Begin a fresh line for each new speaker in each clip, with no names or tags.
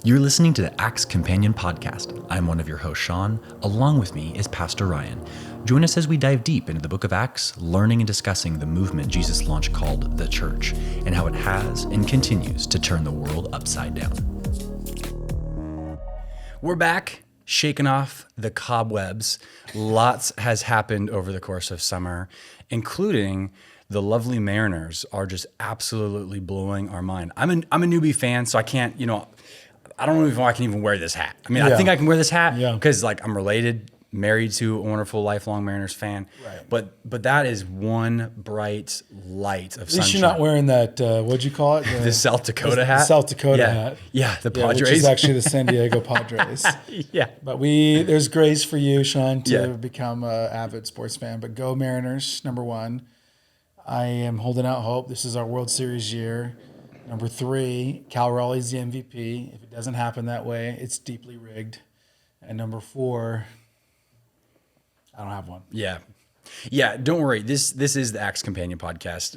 You're listening to the Acts Companion Podcast. I'm one of your hosts, Sean. Along with me is Pastor Ryan. Join us as we dive deep into the book of Acts, learning and discussing the movement Jesus launched called the Church, and how it has and continues to turn the world upside down. We're back, shaking off the cobwebs. Lots has happened over the course of summer, including the lovely Mariners are just absolutely blowing our mind. I'm a newbie fan, so I can't, I don't know if I can even wear this hat. I mean, I think I can wear this hat because I'm related, married to a wonderful lifelong Mariners fan. Right. But that is one bright light of sunshine.
At least you're not wearing that, what'd you call it?
The South Dakota hat?
The South Dakota hat.
Yeah, the Padres.
Which is actually the San Diego Padres.
Yeah.
But there's grace for you, Sean, to become an avid sports fan. But go Mariners, number one. I am holding out hope. This is our World Series year. Number three, Cal Raleigh's the MVP. If it doesn't happen that way, it's deeply rigged. And number four, I don't have one.
Yeah, don't worry. This is the Acts Companion Podcast.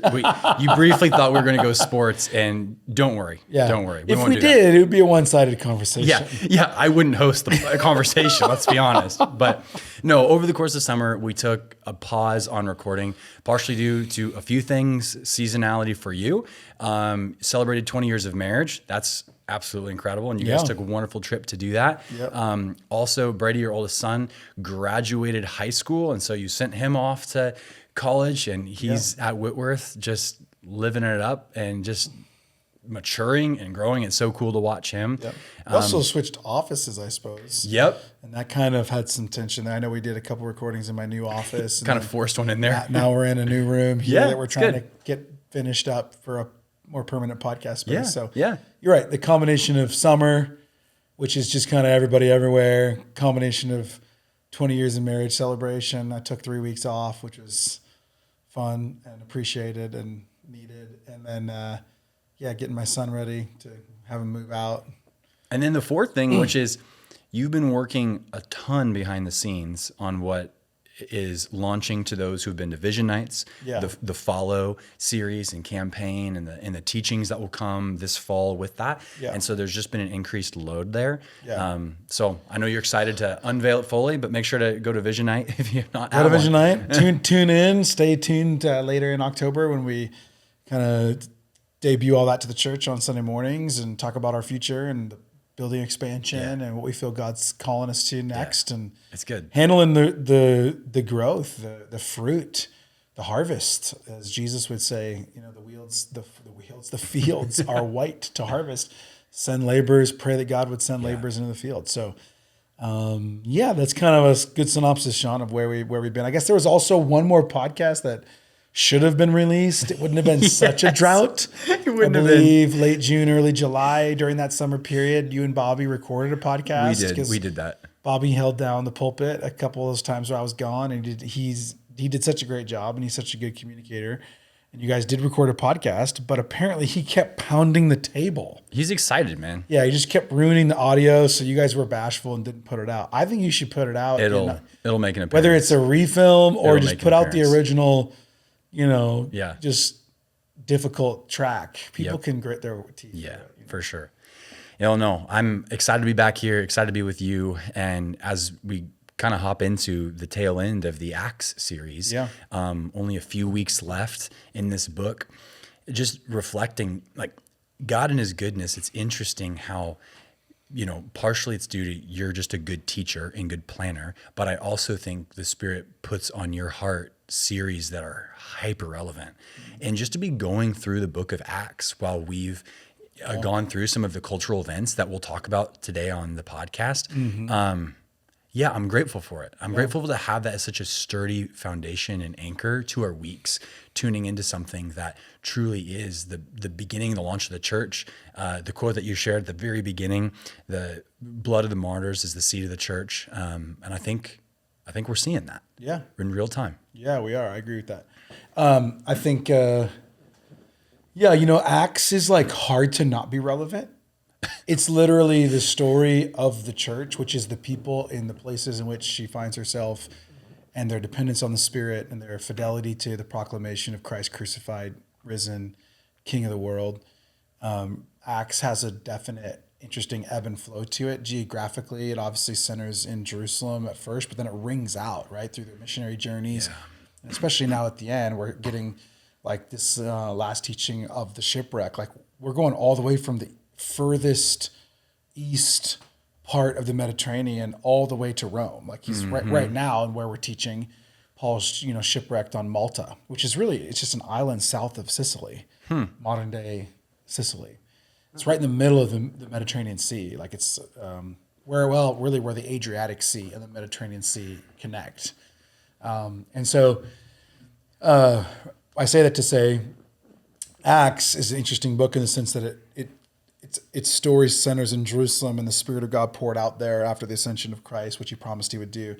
You briefly thought we were going to go sports, and don't worry. Don't worry.
If we did, it would be a one-sided conversation.
Yeah. I wouldn't host the conversation, let's be honest. But no, over the course of summer, we took a pause on recording, partially due to a few things, seasonality for you. Celebrated 20 years of marriage. That's absolutely incredible. And you guys took a wonderful trip to do that. Yep. Also, Brady, your oldest son, graduated high school. And so you sent him off to college, and he's at Whitworth just living it up and just maturing and growing. It's so cool to watch him.
Yep. Also switched offices, I suppose.
Yep.
And that kind of had some tension there. I know we did a couple recordings in my new office.
Kind of forced one in there.
Now we're in a new room here that we're trying to get finished up for a more permanent podcast space. You're right. The combination of summer, which is just kind of everybody everywhere, combination of 20 years of marriage celebration. I took 3 weeks off, which was fun and appreciated and needed. And then, getting my son ready to have him move out.
And then the fourth thing, which is you've been working a ton behind the scenes on what is launching to those who've been to Vision Nights, the Follow series and campaign, and the teachings that will come this fall with that. And so there's just been an increased load there. So I know you're excited to unveil it fully, but make sure to go to Vision Night if you're not.
Go to Vision Night. Tune in. Stay tuned later in October when we kind of debut all that to the church on Sunday mornings and talk about our future and the building expansion and what we feel God's calling us to next, and
it's good
handling the growth, the fruit, the harvest, as Jesus would say. The fields are white to harvest. Send laborers. Pray that God would send laborers into the field. So, that's kind of a good synopsis, Sean, of where we've been. I guess there was also one more podcast that should have been released. It wouldn't have been such a drought. I believe late June, early July, during that summer period, you and Bobby recorded a podcast.
We did that.
Bobby held down the pulpit a couple of those times where I was gone, and he did such a great job, and he's such a good communicator. And you guys did record a podcast, but apparently he kept pounding the table.
He's excited, man.
Yeah, he just kept ruining the audio, so you guys were bashful and didn't put it out. I think you should put it out.
It'll make an appearance.
Whether it's a refilm or just put out the original, just difficult track. People can grit their teeth.
Yeah, for sure. No, I'm excited to be back here, excited to be with you. And as we kind of hop into the tail end of the Acts series, only a few weeks left in this book, just reflecting like God and his goodness. It's interesting how, partially it's due to you're just a good teacher and good planner, but I also think the Spirit puts on your heart series that are hyper relevant. And just to be going through the book of Acts while we've gone through some of the cultural events that we'll talk about today on the podcast. I'm grateful for it. I'm grateful to have that as such a sturdy foundation and anchor to our weeks, tuning into something that truly is the beginning, the launch of the church. The quote that you shared at the very beginning, the blood of the martyrs is the seed of the church. And I think we're seeing that.
Yeah.
In real time.
Yeah, we are. I agree with that. I think, Acts is like hard to not be relevant. It's literally the story of the church, which is the people in the places in which she finds herself and their dependence on the Spirit and their fidelity to the proclamation of Christ crucified, risen, King of the world. Acts has a definite interesting ebb and flow to it. Geographically, it obviously centers in Jerusalem at first, but then it rings out, right, through the missionary journeys.
Yeah.
And especially now at the end, we're getting like this last teaching of the shipwreck. Like we're going all the way from the furthest east part of the Mediterranean all the way to Rome. Like he's right now, and where we're teaching, Paul's shipwrecked on Malta, which is really, it's just an island south of Sicily, modern day Sicily. It's right in the middle of the Mediterranean Sea. Like it's where the Adriatic Sea and the Mediterranean Sea connect. And so I say that to say Acts is an interesting book in the sense that its story centers in Jerusalem and the Spirit of God poured out there after the ascension of Christ, which he promised he would do,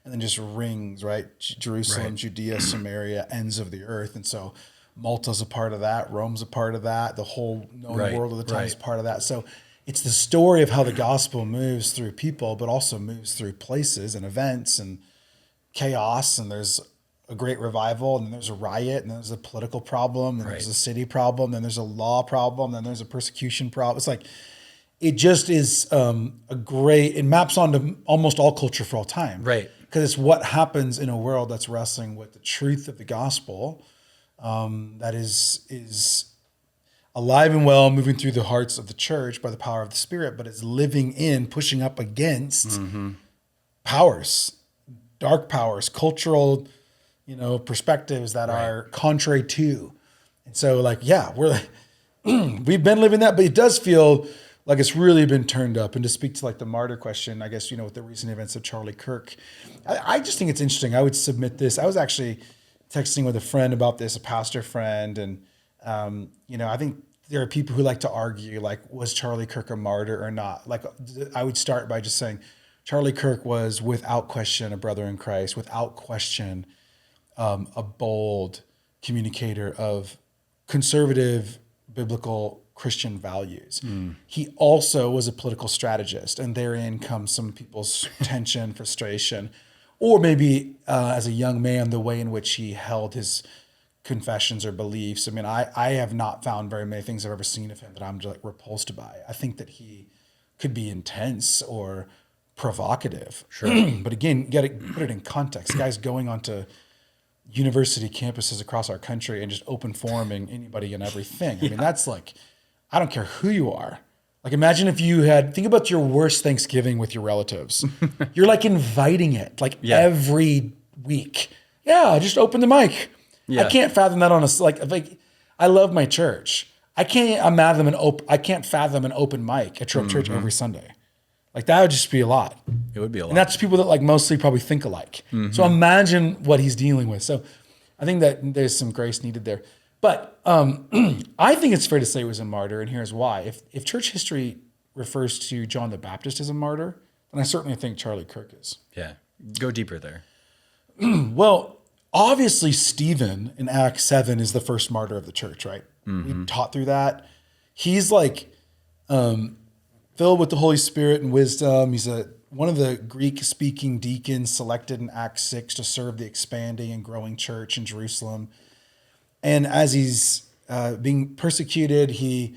and then just rings, right? Jerusalem, right. Judea, Samaria, ends of the earth. And so Malta's a part of that. Rome's a part of that. The whole known world of the time is part of that. So it's the story of how the gospel moves through people, but also moves through places and events and chaos. And there's a great revival, and then there's a riot, and then there's a political problem, and there's a city problem, then there's a law problem, then there's a persecution problem. It's like, it just is it maps onto almost all culture for all time.
Right.
Because it's what happens in a world that's wrestling with the truth of the gospel that is alive and well, moving through the hearts of the church by the power of the Spirit, but is living in, pushing up against powers, dark powers, cultural perspectives that are contrary to. And so we've been living that, but it does feel like it's really been turned up. And to speak to like the martyr question, I guess, with the recent events of Charlie Kirk, I just think it's interesting. I would submit this. I was actually texting with a friend about this, a pastor friend. And, I think there are people who like to argue, like, was Charlie Kirk a martyr or not? Like, I would start by just saying Charlie Kirk was without question a brother in Christ, without question, a bold communicator of conservative biblical Christian values. He also was a political strategist, and therein comes some people's tension, frustration, or maybe as a young man, the way in which he held his confessions or beliefs. I mean, I have not found very many things I've ever seen of him that I'm just like repulsed by. I think that he could be intense or provocative. Sure. But again, you got to put it in context. The guy's going onto university campuses across our country and just open foruming anybody and everything. I mean, that's like, I don't care who you are. Like, imagine if you think about your worst Thanksgiving with your relatives. You're like inviting it like every week. Yeah, just open the mic. Yeah. I can't fathom that on like I love my church. I can't fathom an open mic at church every Sunday. Like, that would just be a lot.
It would be a lot.
And that's people that like mostly probably think alike. So imagine what he's dealing with. So I think that there's some grace needed there. But I think it's fair to say he was a martyr, and here's why. If church history refers to John the Baptist as a martyr, then I certainly think Charlie Kirk is.
Yeah. Go deeper there.
Well, obviously Stephen in Acts 7 is the first martyr of the church, right? We taught through that. He's like filled with the Holy Spirit and wisdom. He's one of the Greek-speaking deacons selected in Acts 6 to serve the expanding and growing church in Jerusalem. And as he's being persecuted, he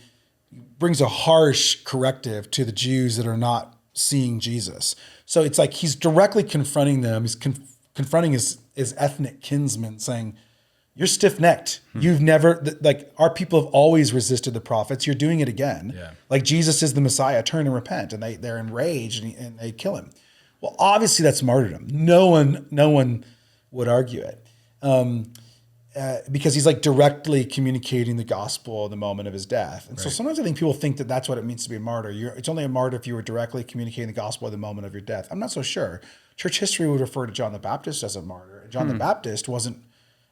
brings a harsh corrective to the Jews that are not seeing Jesus. So it's like he's directly confronting them. He's confronting his ethnic kinsmen, saying, you're stiff-necked. You've never, like, our people have always resisted the prophets. You're doing it again. Yeah. Like, Jesus is the Messiah. Turn and repent. And they're enraged and they kill him. Well, obviously that's martyrdom. No one would argue it. Because he's like directly communicating the gospel in the moment of his death. And so sometimes I think people think that that's what it means to be a martyr. It's only a martyr if you were directly communicating the gospel at the moment of your death. I'm not so sure. Church history would refer to John the Baptist as a martyr. And John the Baptist wasn't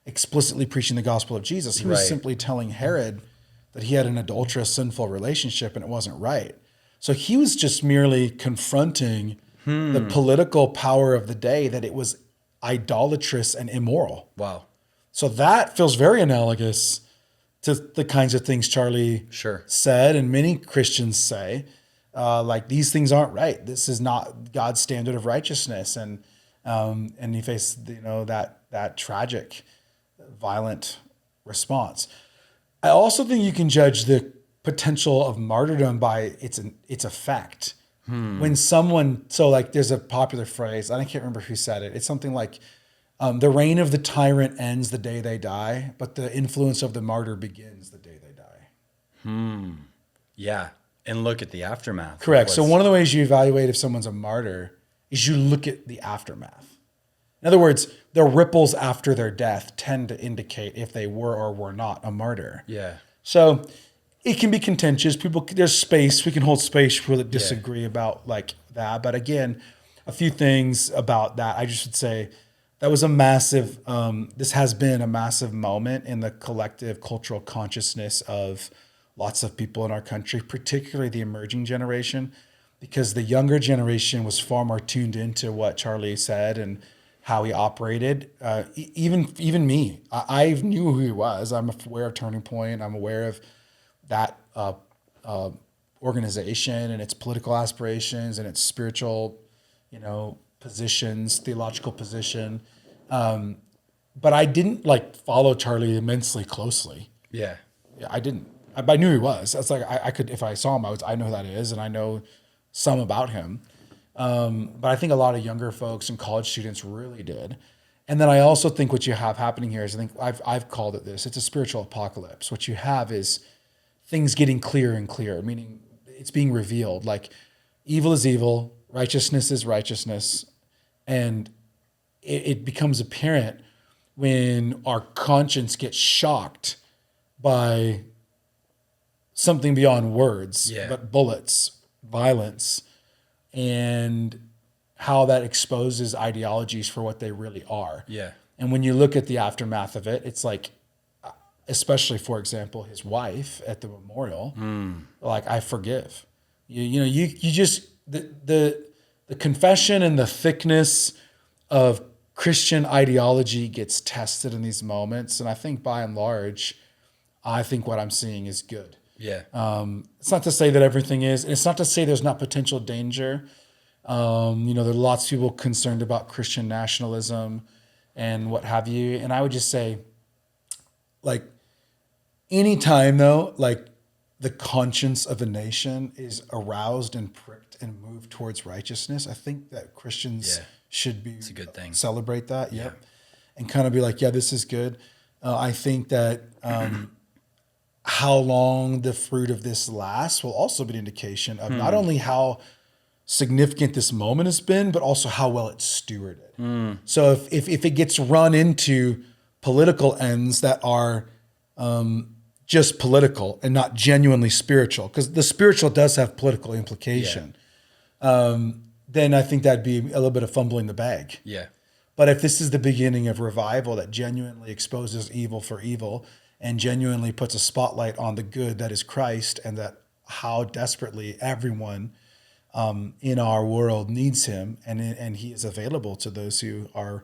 explicitly preaching the gospel of Jesus. He was simply telling Herod that he had an adulterous, sinful relationship and it wasn't right. So he was just merely confronting the political power of the day, that it was idolatrous and immoral.
Wow.
So that feels very analogous to the kinds of things Charlie said and many Christians say, like, these things aren't right. This is not God's standard of righteousness. And he faced, that tragic, violent response. I also think you can judge the potential of martyrdom by its effect. When someone, so like there's a popular phrase, I can't remember who said it. It's something like, the reign of the tyrant ends the day they die, but the influence of the martyr begins the day they die.
Yeah. And look at the aftermath.
Correct. So one of the ways you evaluate if someone's a martyr is you look at the aftermath. In other words, the ripples after their death tend to indicate if they were or were not a martyr.
Yeah.
So it can be contentious. There's space. We can hold space for people that disagree about like that. But again, a few things about that. I just would say that was a massive, this has been a massive moment in the collective cultural consciousness of lots of people in our country, particularly the emerging generation, because the younger generation was far more tuned into what Charlie said and how he operated. Even me, I knew who he was. I'm aware of Turning Point. I'm aware of that organization and its political aspirations and its spiritual, positions, theological position. But I didn't like follow Charlie immensely closely.
Yeah.
I didn't. I knew he was. It's like I could, if I saw him, I know who that is, and I know some about him. But I think a lot of younger folks and college students really did. And then I also think what you have happening here is, I think I've called it this. It's a spiritual apocalypse. What you have is things getting clearer and clearer, meaning it's being revealed. Like evil is evil, righteousness is righteousness, and it becomes apparent when our conscience gets shocked by something beyond words, but bullets, violence, and how that exposes ideologies for what they really are.
Yeah.
And when you look at the aftermath of it, it's like, especially for example, his wife at the memorial, like, I forgive. You just, the confession and the thickness of Christian ideology gets tested in these moments. And I think by and large, I think what I'm seeing is good.
Yeah.
It's not to say that everything is, and it's not to say there's not potential danger. There are lots of people concerned about Christian nationalism and what have you. And I would just say, like, anytime though, like the conscience of a nation is aroused and pricked and moved towards righteousness, I think that Christians should be,
it's a good thing.
Celebrate that. Yep. And kind of be like, yeah, this is good. I think that, how long the fruit of this lasts will also be an indication of not only how significant this moment has been, but also how well it's stewarded. So if it gets run into political ends that are just political and not genuinely spiritual, because the spiritual does have political implication, then I think that'd be a little bit of fumbling the bag.
Yeah.
But if this is the beginning of revival that genuinely exposes evil for evil and genuinely puts a spotlight on the good that is Christ, and that how desperately everyone in our world needs him, and he is available to those who are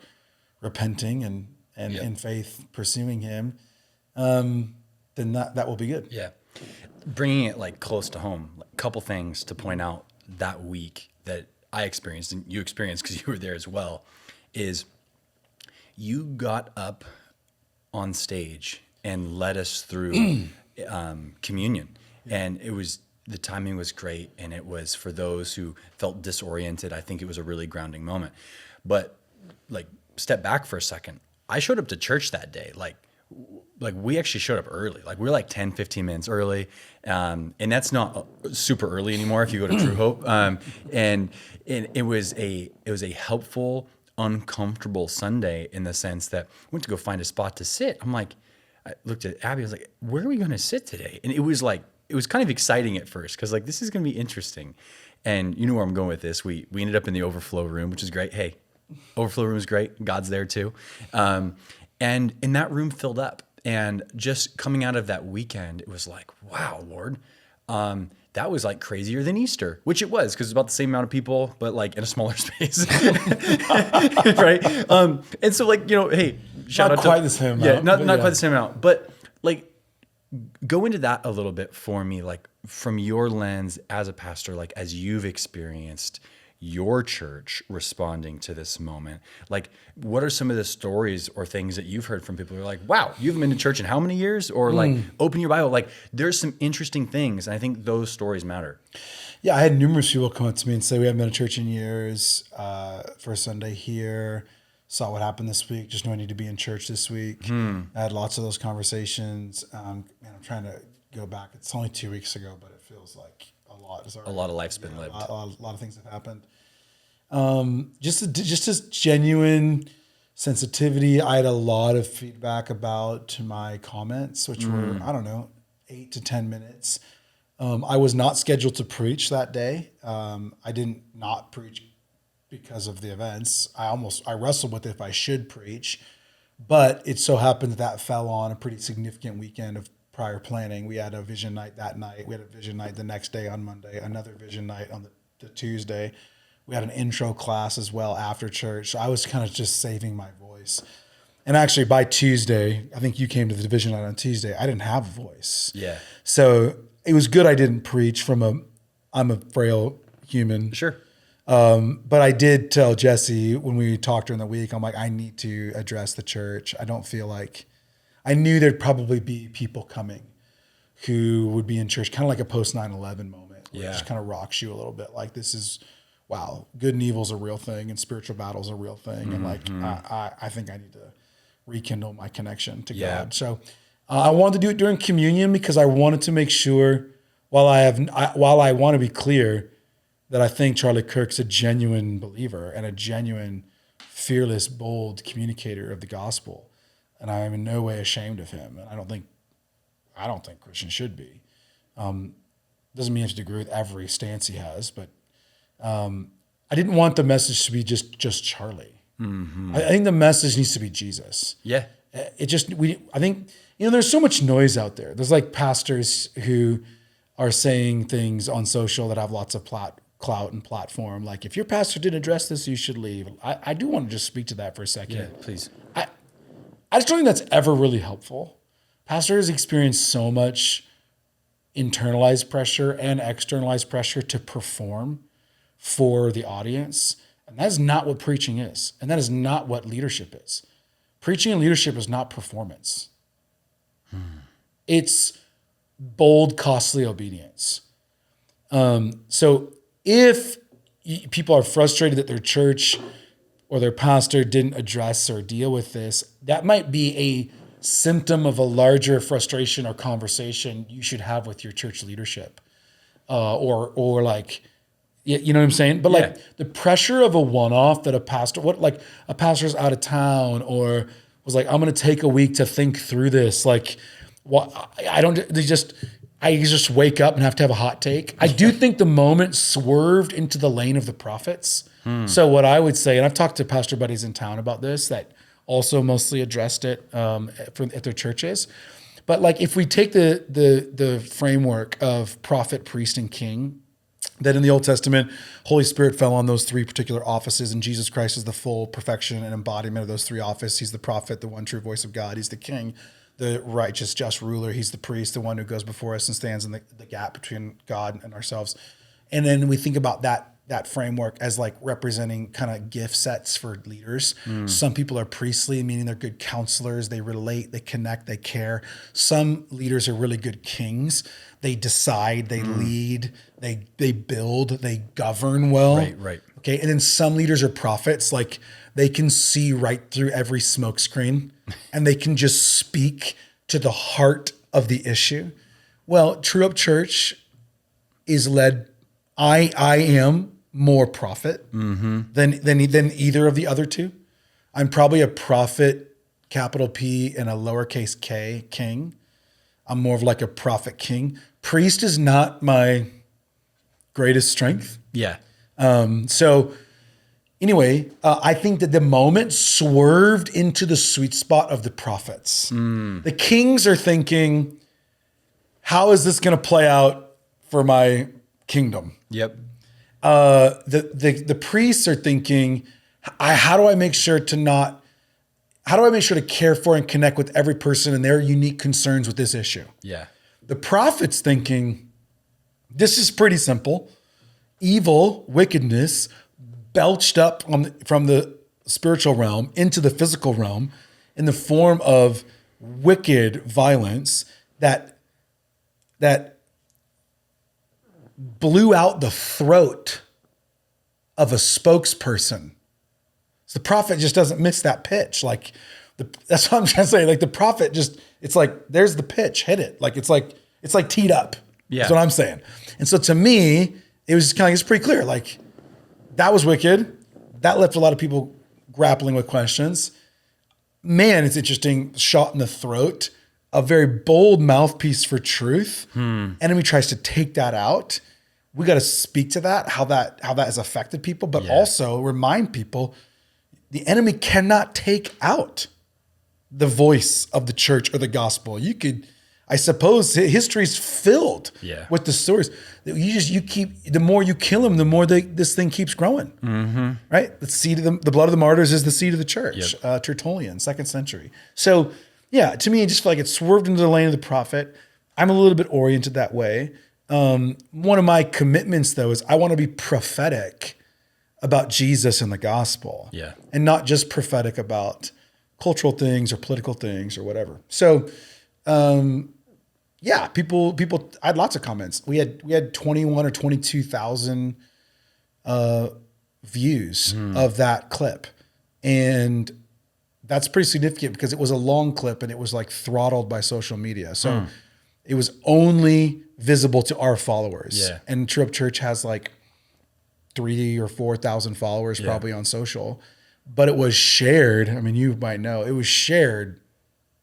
repenting and in faith pursuing him, then that will be good.
Yeah. Bringing it like close to home, like, a couple things to point out that week that I experienced and you experienced because you were there as well, is you got up on stage and led us through communion. And the timing was great. And it was, for those who felt disoriented, I think it was a really grounding moment. But like, step back for a second. I showed up to church that day. Like we actually showed up early. Like, we were like 10, 15 minutes early. And that's not super early anymore if you go to True Hope. And it was a helpful, uncomfortable Sunday in the sense that I went to go find a spot to sit. I'm like, I looked at Abby, I was like, where are we going to sit today? And it was kind of exciting at first, because like, this is going to be interesting. And you know where I'm going with this. We ended up in the overflow room, which is great. Hey, overflow room is great. God's there too. And in that room filled up, and just coming out of that weekend, it was like, wow, Lord, that was like crazier than Easter, which it was, because it's about the same amount of people, but like in a smaller space. Right. And so like, hey, shout
not
out
quite
to,
the same amount.
Yeah, not quite the same amount, but like, go into that a little bit for me, like from your lens as a pastor, like as you've experienced your church responding to this moment? Like, what are some of the stories or things that you've heard from people who are like, wow, you haven't been to church in how many years? Or like, open your Bible. Like, there's some interesting things. And I think those stories matter.
Yeah, I had numerous people come up to me and say, we haven't been to church in years. First Sunday here, saw what happened this week, just know I need to be in church this week. I had lots of those conversations. And I'm trying to go back. It's only 2 weeks ago, but it feels like a lot.
A lot of life's been lived.
A lot of things have happened. Just as genuine sensitivity. I had a lot of feedback about my comments, which were, I don't know, 8 to 10 minutes. I was not scheduled to preach that day. I didn't not preach because of the events. I wrestled with if I should preach, but it so happened that fell on a pretty significant weekend of prior planning. We had a vision night that night. We had a vision night the next day on Monday, another vision night on the Tuesday. We had an intro class as well after church. So I was kind of just saving my voice. And actually by Tuesday, I think you came to the vision night on Tuesday, I didn't have a voice.
Yeah.
So it was good I didn't preach I'm a frail human.
Sure.
But I did tell Jesse when we talked during the week, I'm like, I need to address the church. I don't feel like, I knew there'd probably be people coming who would be in church, kind of like a post 9/11 moment. Where it just kind of rocks you a little bit. Like this is, wow, good and evil's a real thing and spiritual battle's a real thing. And like, I think I need to rekindle my connection to God. So I wanted to do it during communion because I wanted to make sure while I want to be clear that I think Charlie Kirk's a genuine believer and a genuine, fearless, bold communicator of the gospel. And I am in no way ashamed of him. And I don't think Christians should be. Doesn't mean you have to agree with every stance he has, but I didn't want the message to be just Charlie. I think the message needs to be Jesus.
Yeah.
I think, there's so much noise out there. There's like pastors who are saying things on social that have lots of clout and platform. Like if your pastor didn't address this, you should leave. I do want to just speak to that for a second.
Yeah, please.
I just don't think that's ever really helpful. Pastors experience so much internalized pressure and externalized pressure to perform for the audience. And that is not what preaching is. And that is not what leadership is. Preaching and leadership is not performance. It's bold, costly obedience. So if people are frustrated that their church or their pastor didn't address or deal with this, that might be a symptom of a larger frustration or conversation you should have with your church leadership. Or like, you know what I'm saying? But like the pressure of a one-off that a pastor's out of town or was like, I'm going to take a week to think through this. Like, I just wake up and have to have a hot take. I do think the moment swerved into the lane of the prophets. So what I would say, and I've talked to pastor buddies in town about this that also mostly addressed it at their churches. But like if we take the framework of prophet, priest, and king, that in the Old Testament, Holy Spirit fell on those three particular offices, and Jesus Christ is the full perfection and embodiment of those three offices. He's the prophet, the one true voice of God. He's the king, the righteous, just ruler. He's the priest, the one who goes before us and stands in the gap between God and ourselves. And then we think about that framework as like representing kind of gift sets for leaders. Some people are priestly, meaning they're good counselors. They relate, they connect, they care. Some leaders are really good kings. They decide, they lead, they build, they govern well.
Right.
Okay. And then some leaders are prophets. Like they can see right through every smoke screen and they can just speak to the heart of the issue. Well, True Up Church is led, I am more prophet than either of the other two. I'm probably a prophet, capital P and a lowercase k, king. I'm more of like a prophet king. Priest is not my greatest strength.
Yeah.
So anyway, I think that the moment swerved into the sweet spot of the prophets. The kings are thinking, how is this going to play out for my kingdom?
Yep.
The priests are thinking, how do I make sure to care for and connect with every person and their unique concerns with this issue?
Yeah.
The prophet's thinking, this is pretty simple. Evil, wickedness, belched up from the spiritual realm into the physical realm in the form of wicked violence that blew out the throat of a spokesperson. So the prophet just doesn't miss that pitch. Like that's what I'm trying to say. Like the prophet just, it's like, there's the pitch, hit it. Like it's like teed up. Yeah. That's what I'm saying. And so to me, it was kind of, it's pretty clear. Like that was wicked. That left a lot of people grappling with questions. Man, it's interesting. Shot in the throat, a very bold mouthpiece for truth. Enemy tries to take that out. We got to speak to that, how that has affected people, but also remind people the enemy cannot take out the voice of the church or the gospel. You could, I suppose, history's filled with the stories. The more you kill them, the more this thing keeps growing. Right? The seed of the blood of the martyrs is the seed of the church. Tertullian, 2nd century. So yeah, to me, I just feel like it swerved into the lane of the prophet. I'm a little bit oriented that way. One of my commitments, though, is I want to be prophetic about Jesus and the gospel, and not just prophetic about cultural things or political things or whatever. So, people. I had lots of comments. We had 21 or 22,000 views of that clip, and that's pretty significant because it was a long clip and it was like throttled by social media. So it was only visible to our followers. And True Up Church has like 3,000 or 4,000 followers probably on social, but it was shared. I mean, you might know it was shared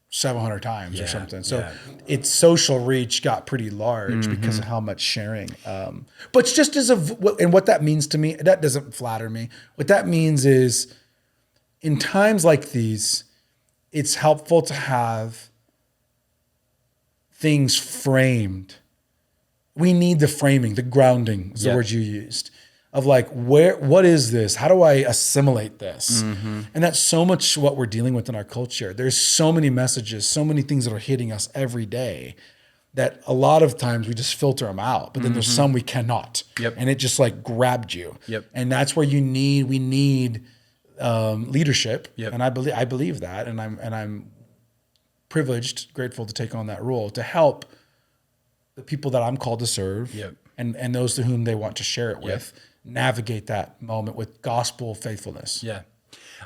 700 times or something. So its social reach got pretty large because of how much sharing. But just and what that means to me, that doesn't flatter me. What that means is in times like these, it's helpful to have things framed. We need the framing, the grounding is the word you used, of like, what is this? How do I assimilate this? And that's so much what we're dealing with in our culture. There's so many messages, so many things that are hitting us every day that a lot of times we just filter them out, but then there's some we cannot. And it just like grabbed you. And that's where we need leadership. And I believe that. And I'm privileged, grateful to take on that role to help the people that I'm called to serve and those to whom they want to share it with navigate that moment with gospel faithfulness.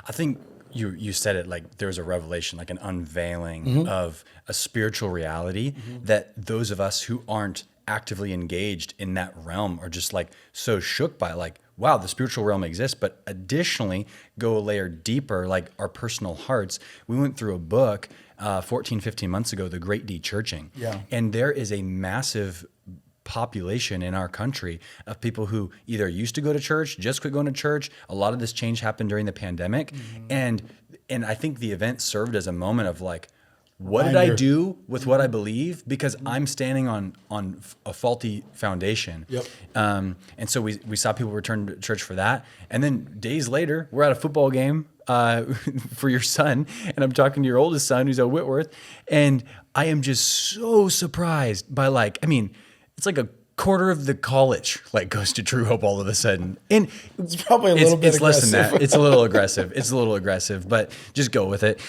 I think you said it, like there's a revelation, like an unveiling of a spiritual reality that those of us who aren't actively engaged in that realm are just like so shook by, like, wow, the spiritual realm exists. But additionally, go a layer deeper, like our personal hearts. We went through a book 14, 15 months ago, The Great De-Churching. And there is a massive population in our country of people who either used to go to church, just quit going to church. A lot of this change happened during the pandemic. And I think the event served as a moment of like, what did I do with what I believe? Because I'm standing on a faulty foundation. And so we saw people return to church for that. And then days later, we're at a football game for your son. And I'm talking to your oldest son who's at Whitworth. And I am just so surprised by it's like a quarter of the college like goes to True Hope all of a sudden. And
it's probably a little bit
aggressive. Less than that. It's a little aggressive. But just go with it.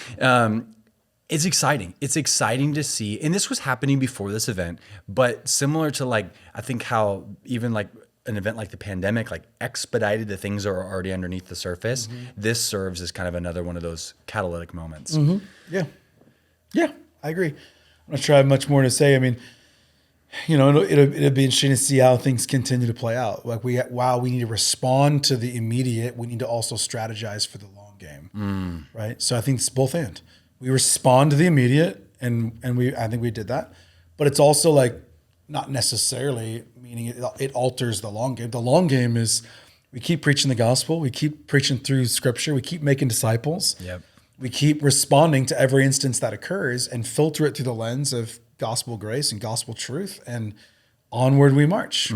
It's exciting. It's exciting to see. And this was happening before this event, but similar to like, I think how even like an event like the pandemic, like expedited the things that are already underneath the surface. This serves as kind of another one of those catalytic moments.
Yeah, I agree. I'm not sure I have much more to say. I mean, it'll be interesting to see how things continue to play out. Like we need to respond to the immediate. We need to also strategize for the long game, right? So I think it's both and. We respond to the immediate, and I think we did that. But it's also like not necessarily meaning it alters the long game. The long game is we keep preaching the gospel. We keep preaching through scripture. We keep making disciples. We keep responding to every instance that occurs and filter it through the lens of gospel grace and gospel truth, and onward we march.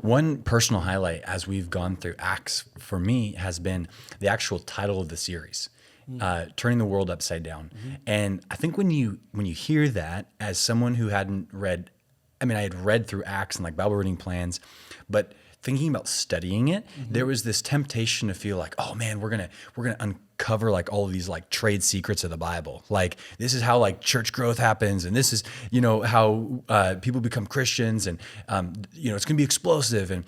One personal highlight as we've gone through Acts for me has been the actual title of the series. Turning the world upside down. And I think when you hear that as someone who hadn't read I mean, I had read through Acts and like Bible reading plans, but thinking about studying it, there was this temptation to feel like, oh man, we're gonna uncover like all of these like trade secrets of the Bible. Like this is how like church growth happens, and this is how people become Christians, and it's gonna be explosive. And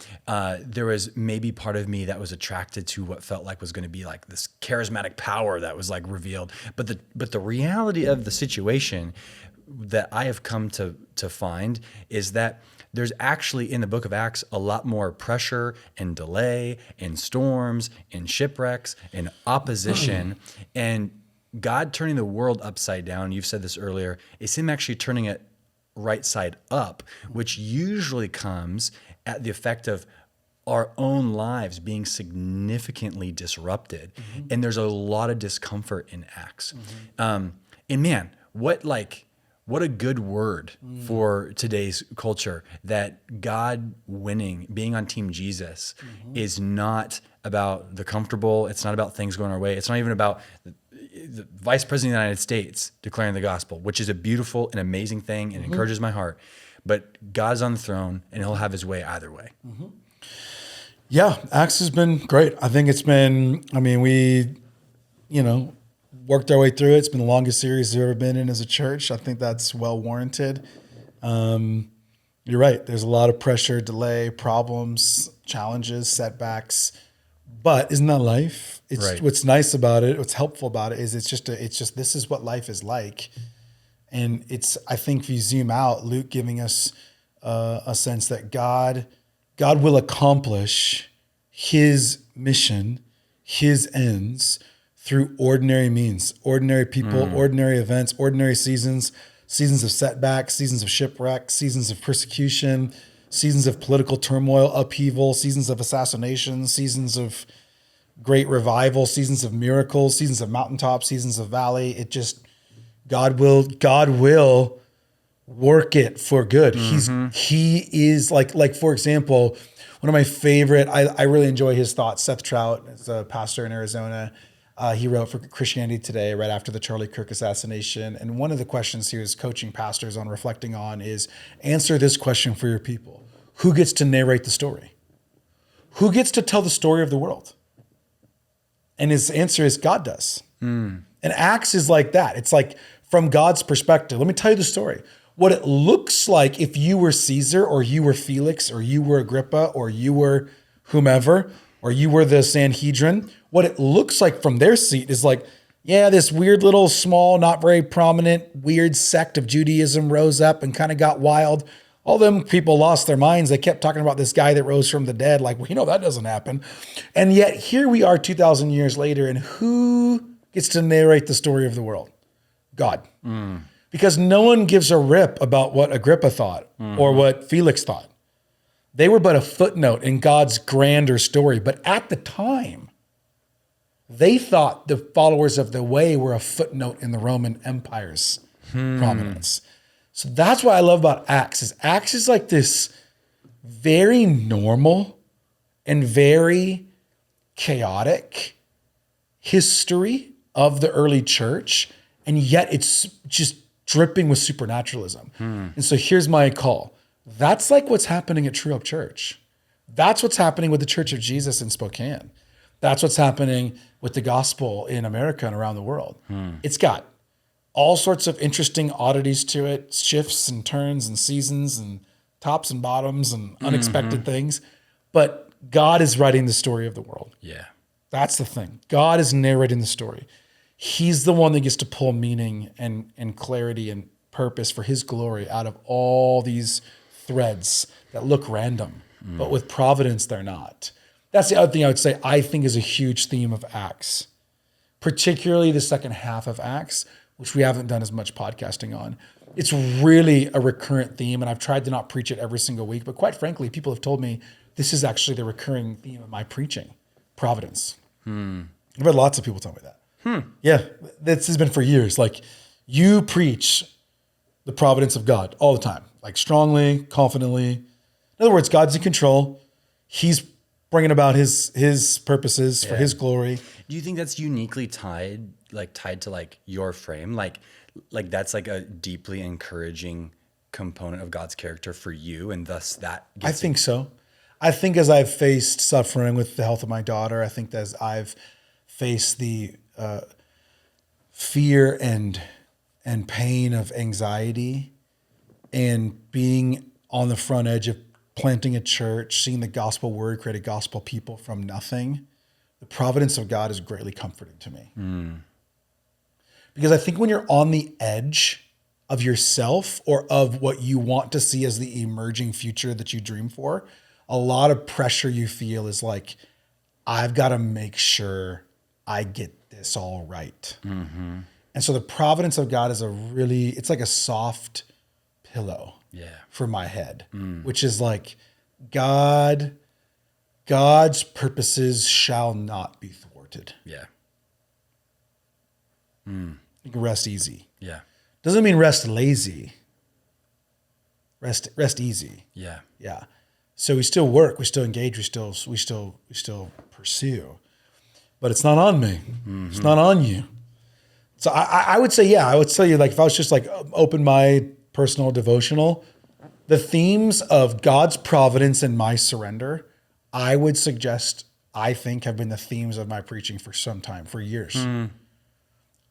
there was maybe part of me that was attracted to what felt like was gonna be like this charismatic power that was like revealed. But the reality of the situation that I have come to find is that there's actually in the book of Acts a lot more pressure and delay and storms and shipwrecks and opposition and God turning the world upside down. You've said this earlier. It's him actually turning it right side up, which usually comes at the effect of our own lives being significantly disrupted. And there's a lot of discomfort in Acts. And man, what a good word for today's culture, that God winning, being on Team Jesus is not about the comfortable. It's not about things going our way. It's not even about the Vice President of the United States declaring the gospel, which is a beautiful and amazing thing and encourages my heart. But God's on the throne and he'll have his way either way.
Yeah, Acts has been great. I think it's been, we, worked our way through it. It's been the longest series we've ever been in as a church. I think that's well warranted. You're right. There's a lot of pressure, delay, problems, challenges, setbacks. But isn't that life? It's
right.
What's nice about it, what's helpful about it is it's just this is what life is like. And I think if you zoom out, Luke giving us a sense that God will accomplish his mission, his ends through ordinary means, ordinary people, ordinary events, ordinary seasons of setbacks, seasons of shipwreck, seasons of persecution, seasons of political turmoil, upheaval, seasons of assassination, seasons of great revival, seasons of miracles, seasons of mountaintop, seasons of valley. God will work it for good. He is like, for example, one of my favorite, I really enjoy his thoughts. Seth Trout is a pastor in Arizona. He wrote for Christianity Today right after the Charlie Kirk assassination. And one of the questions he was coaching pastors on, reflecting on, is answer this question for your people. Who gets to narrate the story? Who gets to tell the story of the world? And his answer is God does. And Acts is like that. It's like from God's perspective. Let me tell you the story. What it looks like if you were Caesar, or you were Felix, or you were Agrippa, or you were whomever, or you were the Sanhedrin, what it looks like from their seat is like, yeah, this weird little small, not very prominent, weird sect of Judaism rose up and kind of got wild. All them people lost their minds. They kept talking about this guy that rose from the dead. Like, well, that doesn't happen. And yet here we are 2,000 years later, and who gets to narrate the story of the world? God. Because no one gives a rip about what Agrippa thought or what Felix thought. They were but a footnote in God's grander story. But at the time, they thought the followers of the way were a footnote in the Roman Empire's prominence. So that's what I love about Acts. Acts is like this very normal and very chaotic history of the early church, and yet it's just dripping with supernaturalism. And so here's my call. That's like what's happening at True Up Church. That's what's happening with the Church of Jesus in Spokane. That's what's happening with the gospel in America and around the world. It's got all sorts of interesting oddities to it, shifts and turns and seasons and tops and bottoms and unexpected things. But God is writing the story of the world.
Yeah.
That's the thing. God is narrating the story. He's the one that gets to pull meaning and clarity and purpose for his glory out of all these threads that look random, but with providence, they're not. That's the other thing I would say I think is a huge theme of Acts, particularly the second half of Acts, which we haven't done as much podcasting on. It's really a recurrent theme, and I've tried to not preach it every single week, but quite frankly, people have told me this is actually the recurring theme of my preaching, providence. I've had lots of people tell me that. Yeah, this has been for years. Like, you preach the providence of God all the time, like strongly, confidently. In other words, God's in control. He's bringing about his purposes for his glory.
Do you think that's uniquely tied to like your frame? Like that's like a deeply encouraging component of God's character for you, and thus that
I
gets
think so. I think as I've faced suffering with the health of my daughter, I think as I've faced the fear and pain of anxiety and being on the front edge of planting a church, seeing the gospel word create a gospel people from nothing, the providence of God is greatly comforting to me. Because I think when you're on the edge of yourself or of what you want to see as the emerging future that you dream for, a lot of pressure you feel is like, I've got to make sure I get this all right. And so the providence of God is it's like a soft pillow for my head, which is like, God's purposes shall not be thwarted.
Yeah.
You can rest easy.
Yeah.
Doesn't mean rest lazy. Rest easy.
Yeah.
Yeah. So we still work, we still engage, we still pursue, but it's not on me. It's not on you. So I would say, I would tell you, like, if I was just like open my personal devotional, the themes of God's providence and my surrender, I would suggest, I think, have been the themes of my preaching for some time, for years.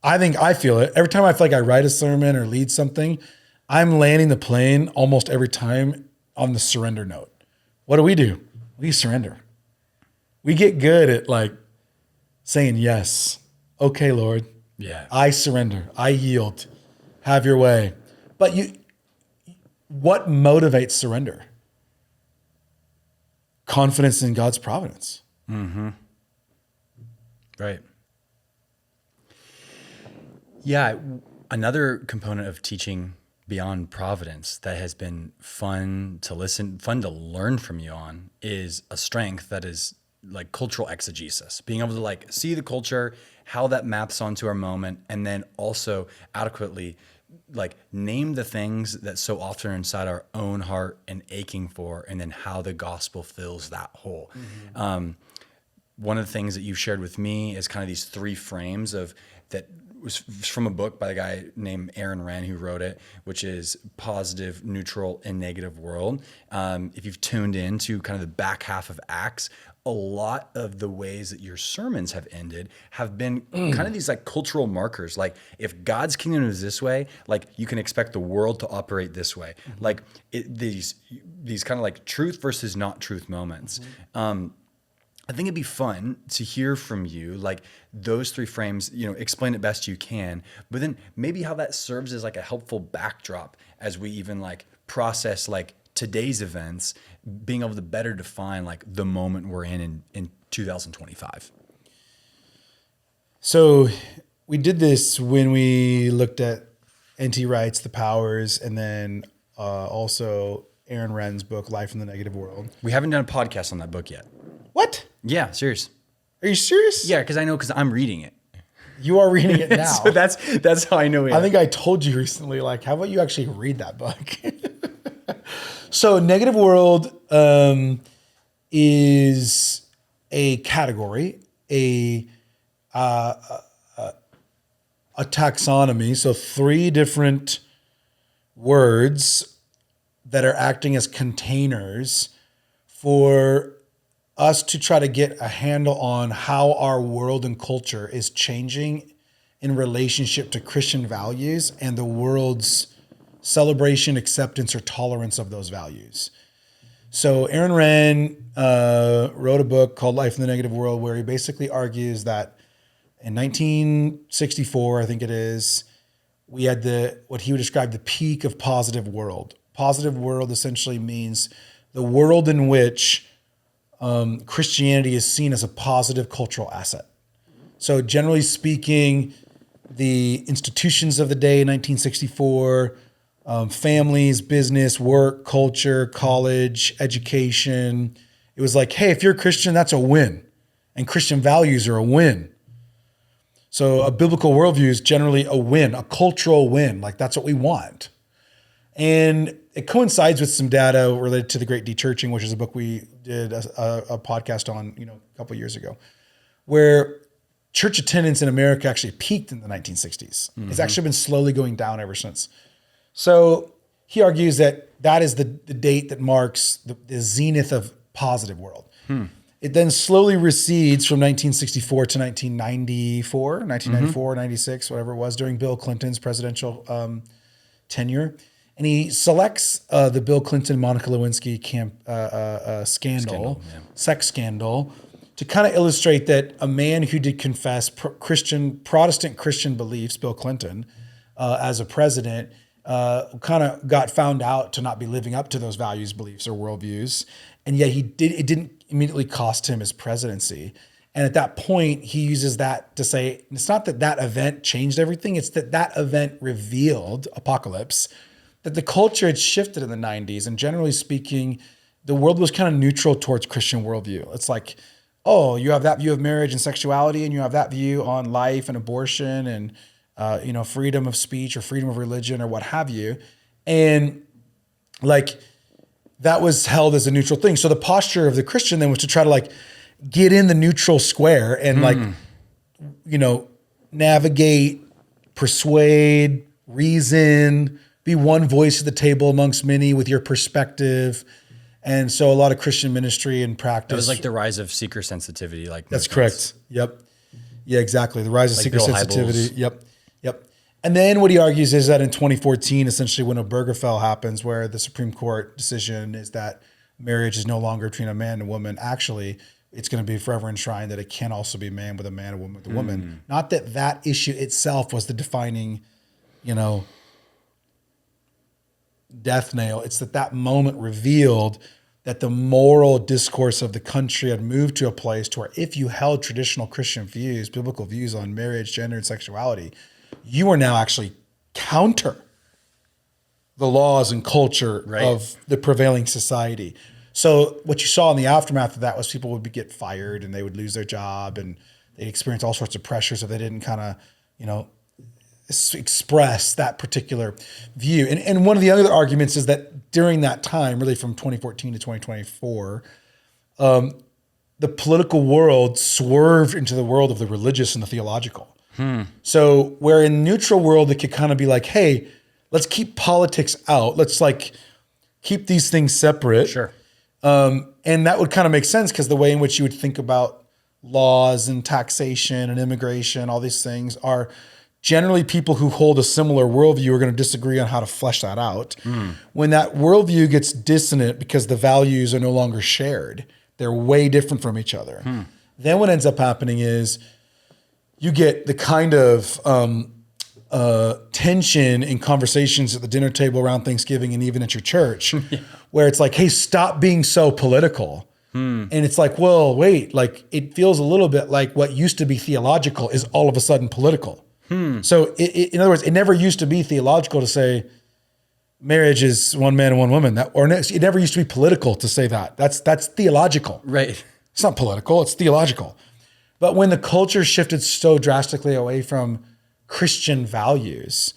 I feel it. Every time I feel like I write a sermon or lead something, I'm landing the plane almost every time on the surrender note. What do? We surrender. We get good at like saying yes. Okay, Lord.
Yeah.
I surrender. I yield. Have your way. But what motivates surrender? Confidence in God's providence.
Right. Yeah. Another component of teaching beyond providence that has been fun to learn from you on is a strength that is like cultural exegesis, being able to like see the culture, how that maps onto our moment, and then also adequately like name the things that so often are inside our own heart and aching for, and then how the gospel fills that hole. One of the things that you've shared with me is kind of these three frames of that was from a book by a guy named Aaron Wrenn who wrote it, which is Positive, Neutral, and Negative World. If you've tuned in to kind of the back half of Acts, a lot of the ways that your sermons have ended have been kind of these like cultural markers. Like if God's kingdom is this way, like you can expect the world to operate this way. Like these kind of like truth versus not truth moments. I think it'd be fun to hear from you, like those three frames, explain it best you can, but then maybe how that serves as like a helpful backdrop as we even like process like today's events, being able to better define like the moment we're in 2025.
So we did this when we looked at N.T. Wright's The Powers, and then also Aaron Wrenn's book, Life in the Negative World.
We haven't done a podcast on that book yet.
What?
Yeah, serious.
Are you serious?
Yeah, because I'm reading it.
You are reading it now.
So that's how I know it.
I think I told you recently, like, how about you actually read that book? So Negative World is a category, a taxonomy. So three different words that are acting as containers for us to try to get a handle on how our world and culture is changing in relationship to Christian values and the world's celebration, acceptance, or tolerance of those values. So Aaron Wrenn wrote a book called Life in the Negative World, where he basically argues that in 1964, I think it is, we had what he would describe the peak of positive world. Positive world essentially means the world in which Christianity is seen as a positive cultural asset. So generally speaking, the institutions of the day, 1964, families, business, work, culture, college, education. It was like, hey, if you're a Christian, that's a win. And Christian values are a win. So a biblical worldview is generally a win, a cultural win. Like that's what we want. And it coincides with some data related to the Great De-Churching, which is a book we did a podcast on, a couple of years ago, where church attendance in America actually peaked in the 1960s. It's actually been slowly going down ever since. So he argues that that is the date that marks the zenith of positive world. It then slowly recedes from 1964 to 1994, 96, whatever it was, during Bill Clinton's presidential tenure. And he selects the Bill Clinton, Monica Lewinsky sex scandal, to kind of illustrate that a man who did confess Protestant Christian beliefs, Bill Clinton, as a president, kind of got found out to not be living up to those values, beliefs, or worldviews. And yet it didn't immediately cost him his presidency. And at that point, he uses that to say, it's not that event changed everything, it's that event revealed, apocalypse, that the culture had shifted in the 90s. And generally speaking, the world was kind of neutral towards Christian worldview. It's like, oh, you have that view of marriage and sexuality, and you have that view on life and abortion and freedom of speech or freedom of religion or what have you. And like that was held as a neutral thing. So the posture of the Christian then was to try to like get in the neutral square and navigate, persuade, reason, be one voice at the table amongst many with your perspective. And so a lot of Christian ministry and practice.
It was like the rise of seeker sensitivity.
That's correct. Yep. Yeah, exactly. The rise of seeker sensitivity. Yep. And then what he argues is that in 2014, essentially when Obergefell happens, where the Supreme Court decision is that marriage is no longer between a man and a woman, actually it's going to be forever enshrined that it can also be a man with a man, a woman with a woman. Not that issue itself was the defining, death nail. It's that moment revealed that the moral discourse of the country had moved to a place to where if you held traditional Christian views, biblical views on marriage, gender, and sexuality, you are now actually counter the laws and culture of the prevailing society. So what you saw in the aftermath of that was people would get fired and they would lose their job and they'd experience all sorts of pressures if they didn't kind of, express that particular view. And one of the other arguments is that during that time, really from 2014 to 2024, the political world swerved into the world of the religious and the theological. So where in neutral world, it could kind of be like, hey, let's keep politics out. Let's like keep these things separate.
Sure.
And that would kind of make sense because the way in which you would think about laws and taxation and immigration, all these things are generally people who hold a similar worldview are going to disagree on how to flesh that out. When that worldview gets dissonant because the values are no longer shared, they're way different from each other. Then what ends up happening is you get the kind of tension in conversations at the dinner table around Thanksgiving and even at your church, where it's like, hey, stop being so political. And it's like, well, wait, like it feels a little bit like what used to be theological is all of a sudden political. So in other words, it never used to be theological to say marriage is one man and one woman. It never used to be political to say that. That's theological.
Right.
It's not political, it's theological. But when the culture shifted so drastically away from Christian values,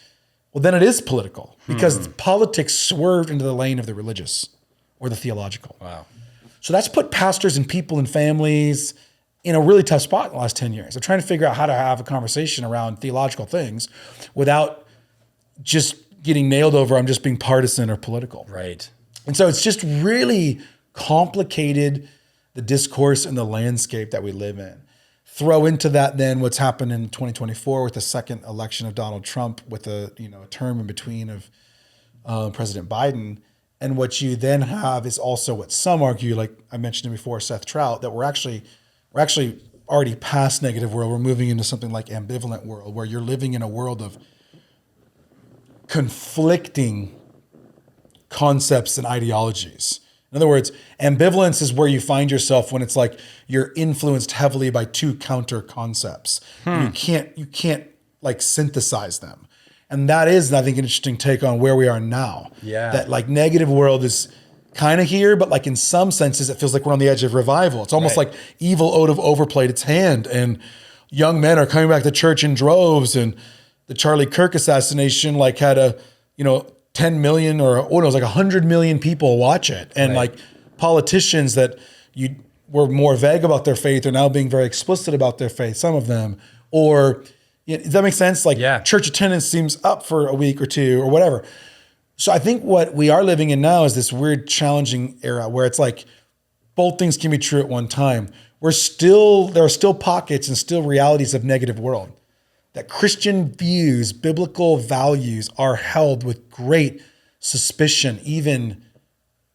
well, then it is political because politics swerved into the lane of the religious or the theological.
Wow.
So that's put pastors and people and families in a really tough spot in the last 10 years. They're trying to figure out how to have a conversation around theological things without just getting nailed over on just being partisan or political.
Right.
And so it's just really complicated, the discourse and the landscape that we live in. Throw into that then what's happened in 2024 with the second election of Donald Trump with a term in between of President Biden. And what you then have is also what some argue, like I mentioned before, Seth Trout, that we're actually already past negative world. We're moving into something like ambivalent world, where you're living in a world of conflicting concepts and ideologies. In other words, ambivalence is where you find yourself when it's like you're influenced heavily by two counter concepts. You can't like synthesize them. And that is, I think, an interesting take on where we are now.
Yeah.
That like negative world is kind of here, but like in some senses, it feels like we're on the edge of revival. It's almost like evil overplayed its hand, and young men are coming back to church in droves. And the Charlie Kirk assassination like had 10 million or it was like 100 million people watch it. And like politicians that were more vague about their faith are now being very explicit about their faith, some of them. Or does that make sense? Like church attendance seems up for a week or two or whatever. So I think what we are living in now is this weird, challenging era where it's like both things can be true at one time. There are still pockets and still realities of negative world. That Christian views, biblical values are held with great suspicion, even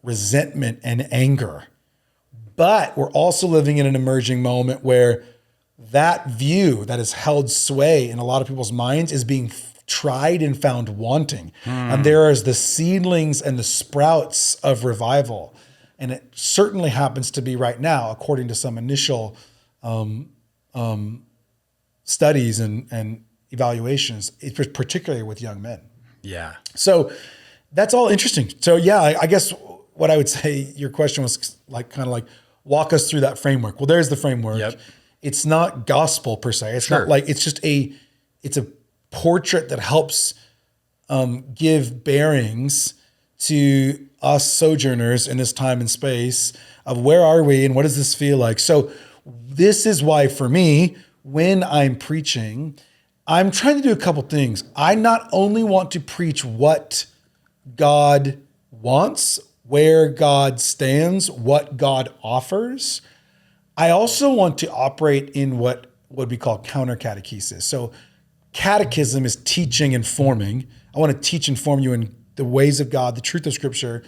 resentment and anger. But we're also living in an emerging moment where that view that has held sway in a lot of people's minds is being tried and found wanting. And there is the seedlings and the sprouts of revival. And it certainly happens to be right now, according to some initial studies and evaluations, particularly with young men.
Yeah.
So that's all interesting. So yeah, I guess what I would say, your question was kind of like, walk us through that framework. Well, there's the framework.
Yep.
It's not gospel per se. It's not like, it's a portrait that helps give bearings to us sojourners in this time and space of where are we and what does this feel like? So this is why for me, when I'm preaching, I'm trying to do a couple things. I not only want to preach what God wants, where God stands, what God offers, I also want to operate in what would be called counter catechesis. So catechism is teaching and forming. I want to teach and form you in the ways of God, the truth of Scripture,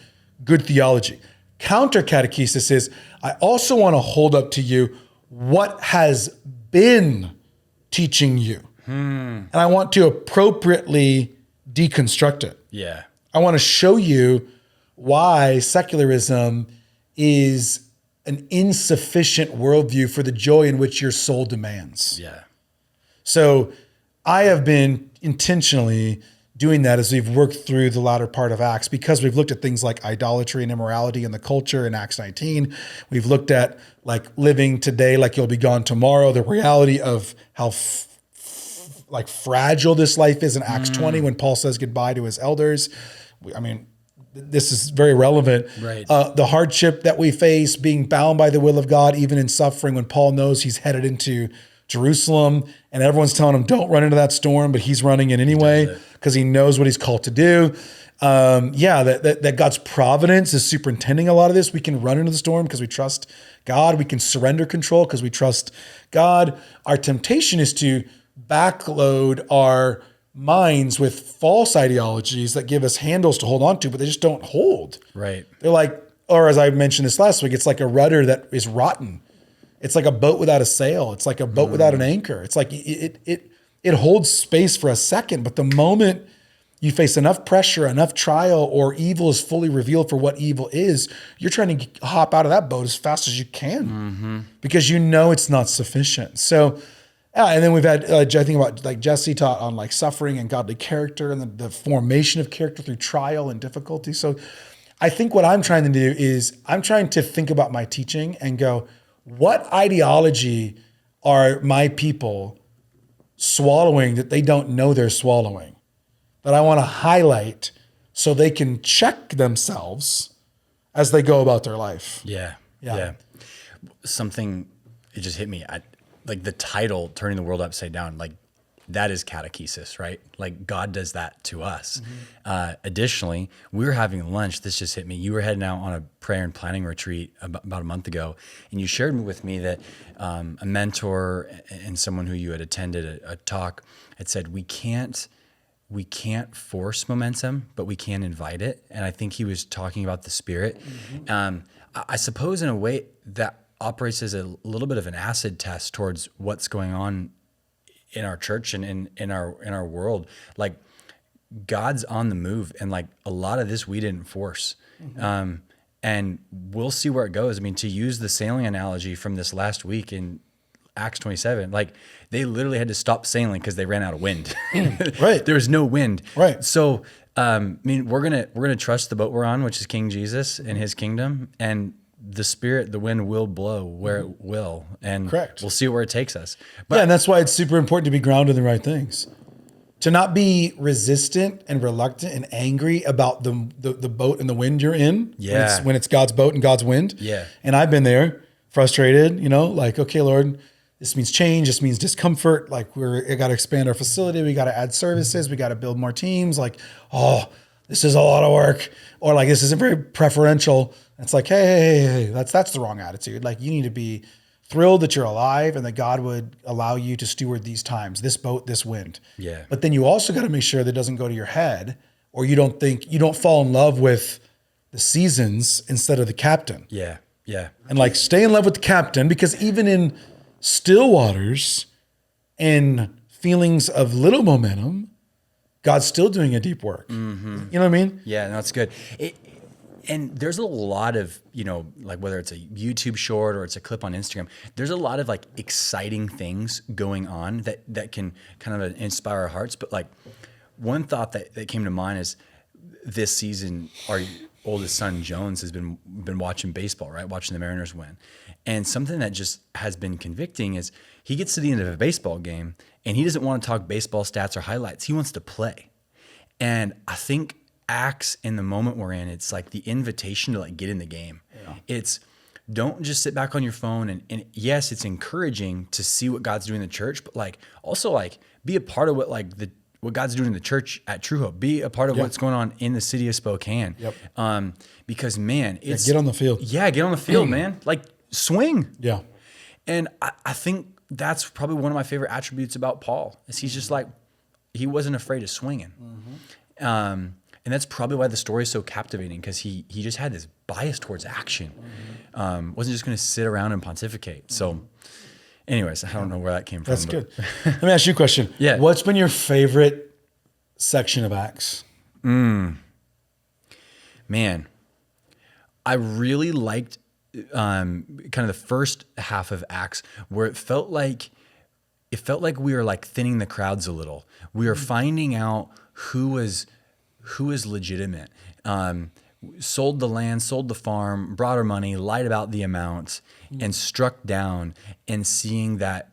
good theology. Counter catechesis is I also want to hold up to you what has been teaching you. And I want to appropriately deconstruct it.
Yeah.
I want to show you why secularism is an insufficient worldview for the joy in which your soul demands.
Yeah.
So I have been intentionally doing that as we've worked through the latter part of Acts, because we've looked at things like idolatry and immorality in the culture in Acts 19. We've looked at like living today like you'll be gone tomorrow, the reality of how fragile this life is in Acts 20 when Paul says goodbye to his elders. I mean, this is very relevant.
Right.
The hardship that we face, being bound by the will of God, even in suffering, when Paul knows he's headed into Jerusalem and everyone's telling him, don't run into that storm, but he's running it anyway because he knows what he's called to do. That God's providence is superintending a lot of this. We can run into the storm because we trust God. We can surrender control because we trust God. Our temptation is to backload our minds with false ideologies that give us handles to hold on to, but they just don't hold.
Right.
They're like, or as I mentioned this last week, it's like a rudder that is rotten. It's like a boat without a sail. It's like a boat without an anchor. It's like it holds space for a second, but the moment you face enough pressure, enough trial, or evil is fully revealed for what evil is, you're trying to hop out of that boat as fast as you can because you know it's not sufficient. So, and then we've had, I think about like Jesse taught on like suffering and godly character and the formation of character through trial and difficulty. So I think what I'm trying to do is I'm trying to think about my teaching and go, what ideology are my people swallowing that they don't know they're swallowing, that I want to highlight so they can check themselves as they go about their life.
Yeah. Something, it just hit me. Like the title, Turning the World Upside Down, like that is catechesis, right? Like God does that to us. Additionally, we were having lunch. This just hit me. You were heading out on a prayer and planning retreat about a month ago, and you shared with me that a mentor and someone who you had attended a talk had said, we can't force momentum, but we can invite it. And I think he was talking about the Spirit. I suppose in a way that operates as a little bit of an acid test towards what's going on in our church and in our world. Like God's on the move, and like a lot of this we didn't force. And we'll see where it goes. I mean, to use the sailing analogy from this last week in Acts 27, like they literally had to stop sailing because they ran out of wind.
Right.
There was no wind.
Right.
So, I mean, we're gonna trust the boat we're on, which is King Jesus and His kingdom, and the Spirit, the wind will blow where it will, and
Correct.
We'll see where it takes us. But
And that's why it's super important to be grounded in the right things. To not be resistant and reluctant and angry about the boat and the wind you're in.
Yeah.
When it's God's boat and God's wind.
Yeah.
And I've been there, frustrated, like, okay, Lord, this means change. This means discomfort. Like we got to expand our facility. We got to add services. We got to build more teams. Like, this is a lot of work, or like, this isn't very preferential. It's like, hey, that's the wrong attitude. Like, you need to be thrilled that you're alive and that God would allow you to steward these times, this boat, this wind.
Yeah.
But then you also got to make sure that it doesn't go to your head, or you don't fall in love with the seasons instead of the captain.
Yeah. Yeah.
And like, stay in love with the captain, because even in still waters and feelings of little momentum, God's still doing a deep work.
Mm-hmm.
You know what I mean?
Yeah, no, that's good. And there's a lot of, like whether it's a YouTube short or it's a clip on Instagram, there's a lot of like exciting things going on that can kind of inspire our hearts. But like one thought that came to mind is this season, our oldest son, Jones, has been watching baseball, right? Watching the Mariners win. And something that just has been convicting is he gets to the end of a baseball game and he doesn't want to talk baseball stats or highlights. He wants to play. And I think Acts, in the moment we're in, it's like the invitation to like get in the game. Yeah. It's don't just sit back on your phone and yes, it's encouraging to see what God's doing in the church, but like also like be a part of what God's doing in the church at True Hope. Be a part of what's going on in the city of Spokane.
Yep.
Because man, it's
get on the field.
Yeah, get on the field, man. Like swing.
Yeah.
And I think that's probably one of my favorite attributes about Paul is he's just like, he wasn't afraid of swinging. Mm-hmm. And that's probably why the story is so captivating, because he just had this bias towards action. Mm-hmm. Wasn't just going to sit around and pontificate. So anyways, I don't know where that came from.
That's good. Let me ask you a question.
Yeah.
What's been your favorite section of Acts?
Man, I really liked kind of the first half of Acts, where it felt like we were like thinning the crowds a little. We were finding out who was legitimate. Sold the land, sold the farm, brought her money, lied about the amount, and struck down, and seeing that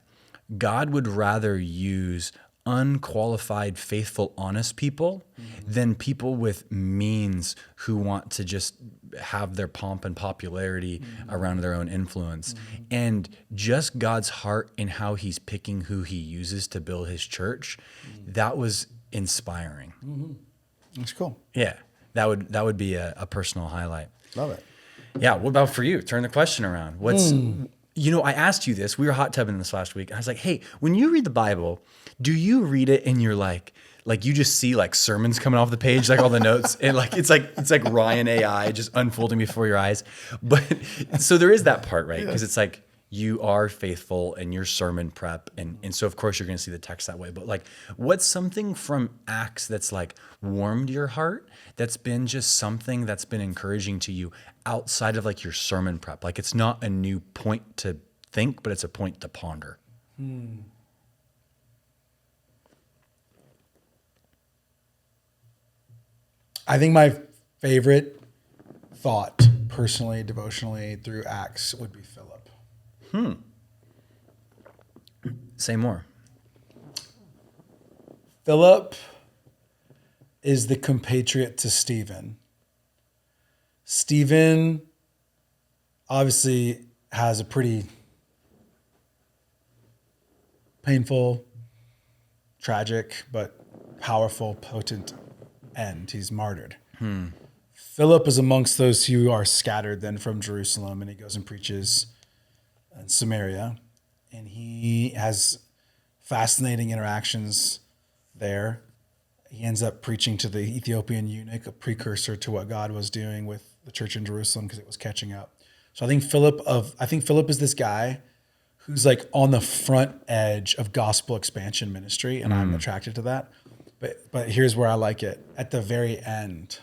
God would rather use unqualified, faithful, honest people than people with means who want to just have their pomp and popularity around their own influence. And just God's heart in how he's picking who he uses to build his church, that was inspiring.
That's cool.
Yeah, that would be a personal highlight.
Love it.
Yeah, what about for you? Turn the question around. I asked you this. We were hot tubbing this last week. I was like, hey, when you read the Bible, do you read it and you're like you just see like sermons coming off the page, like all the notes, and like it's like Ryan AI just unfolding before your eyes. But so there is that part, right? Because it's like you are faithful and your sermon prep, and so of course you're going to see the text that way. But like, what's something from Acts that's like warmed your heart? That's been just something that's been encouraging to you outside of like your sermon prep. Like it's not a new point to think, but it's a point to ponder.
I think my favorite thought, personally, devotionally, through Acts would be Philip.
Say more.
Philip is the compatriot to Stephen. Stephen obviously has a pretty painful, tragic, but powerful, potent end. He's martyred. Philip is amongst those who are scattered then from Jerusalem, and he goes and preaches in Samaria, and he has fascinating interactions there. He ends up preaching to the Ethiopian eunuch, a precursor to what God was doing with the church in Jerusalem, because it was catching up. So I think Philip is this guy who's like on the front edge of gospel expansion ministry, and I'm attracted to that. But here's where I like it. At the very end,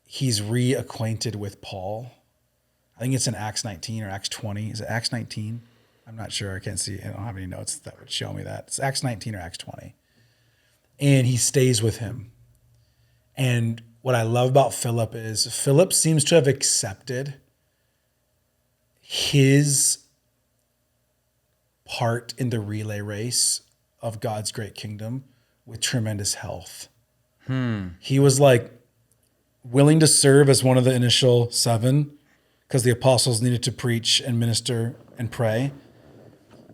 he's reacquainted with Paul. I think it's in Acts 19 or Acts 20. Is it Acts 19? I'm not sure. I can't see. I don't have any notes that would show me that. It's Acts 19 or Acts 20. And he stays with him. And what I love about Philip is Philip seems to have accepted his part in the relay race of God's great kingdom with tremendous health. He was like willing to serve as one of the initial 7 because the apostles needed to preach and minister and pray.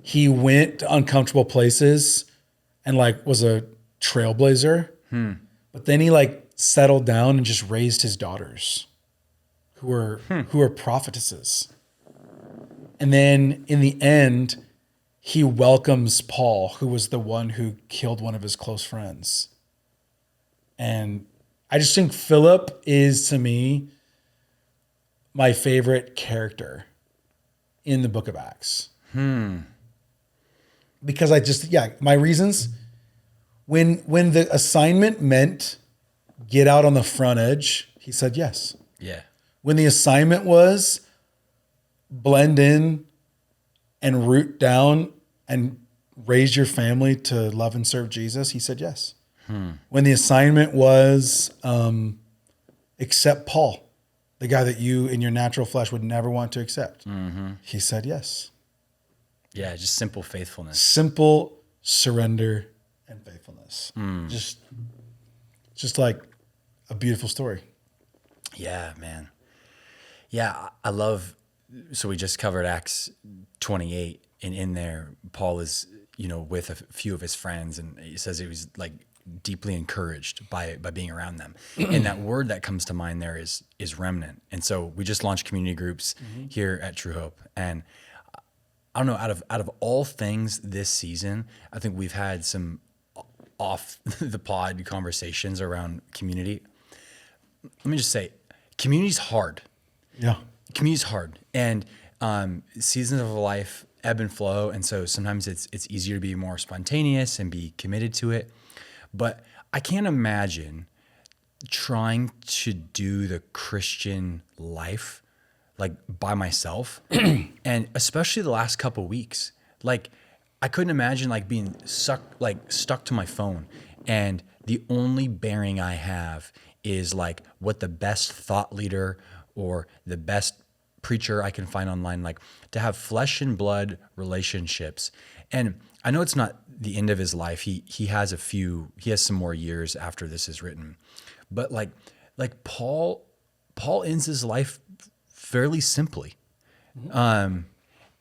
He went to uncomfortable places and like was a trailblazer. But then he like settled down and just raised his daughters who were prophetesses. And then in the end, he welcomes Paul, who was the one who killed one of his close friends. And I just think Philip is, to me, my favorite character in the book of Acts. Because my reasons, when the assignment meant get out on the front edge, he said yes.
Yeah.
When the assignment was blend in and root down and raise your family to love and serve Jesus, he said yes. When the assignment was accept Paul, the guy that you in your natural flesh would never want to accept, he said yes.
Yeah, just simple faithfulness.
Simple surrender and faithfulness. Just like a beautiful story.
Yeah, man. Yeah, I love, so we just covered Acts 28, and in there, Paul is, with a few of his friends, and he says he was like deeply encouraged by being around them. And that word that comes to mind there is remnant. And so we just launched community groups here at True Hope. And I don't know, out of all things this season, I think we've had some off the pod conversations around community. Let me just say, community's hard.
Yeah.
Community's hard. And seasons of life ebb and flow. And so sometimes it's easier to be more spontaneous and be committed to it. But I can't imagine trying to do the Christian life like by myself, and especially the last couple of weeks. Like I couldn't imagine like being stuck to my phone, and the only bearing I have is like what the best thought leader or the best preacher I can find online, like to have flesh and blood relationships. And I know it's not the end of his life. He has some more years after this is written. But like Paul ends his life fairly simply. And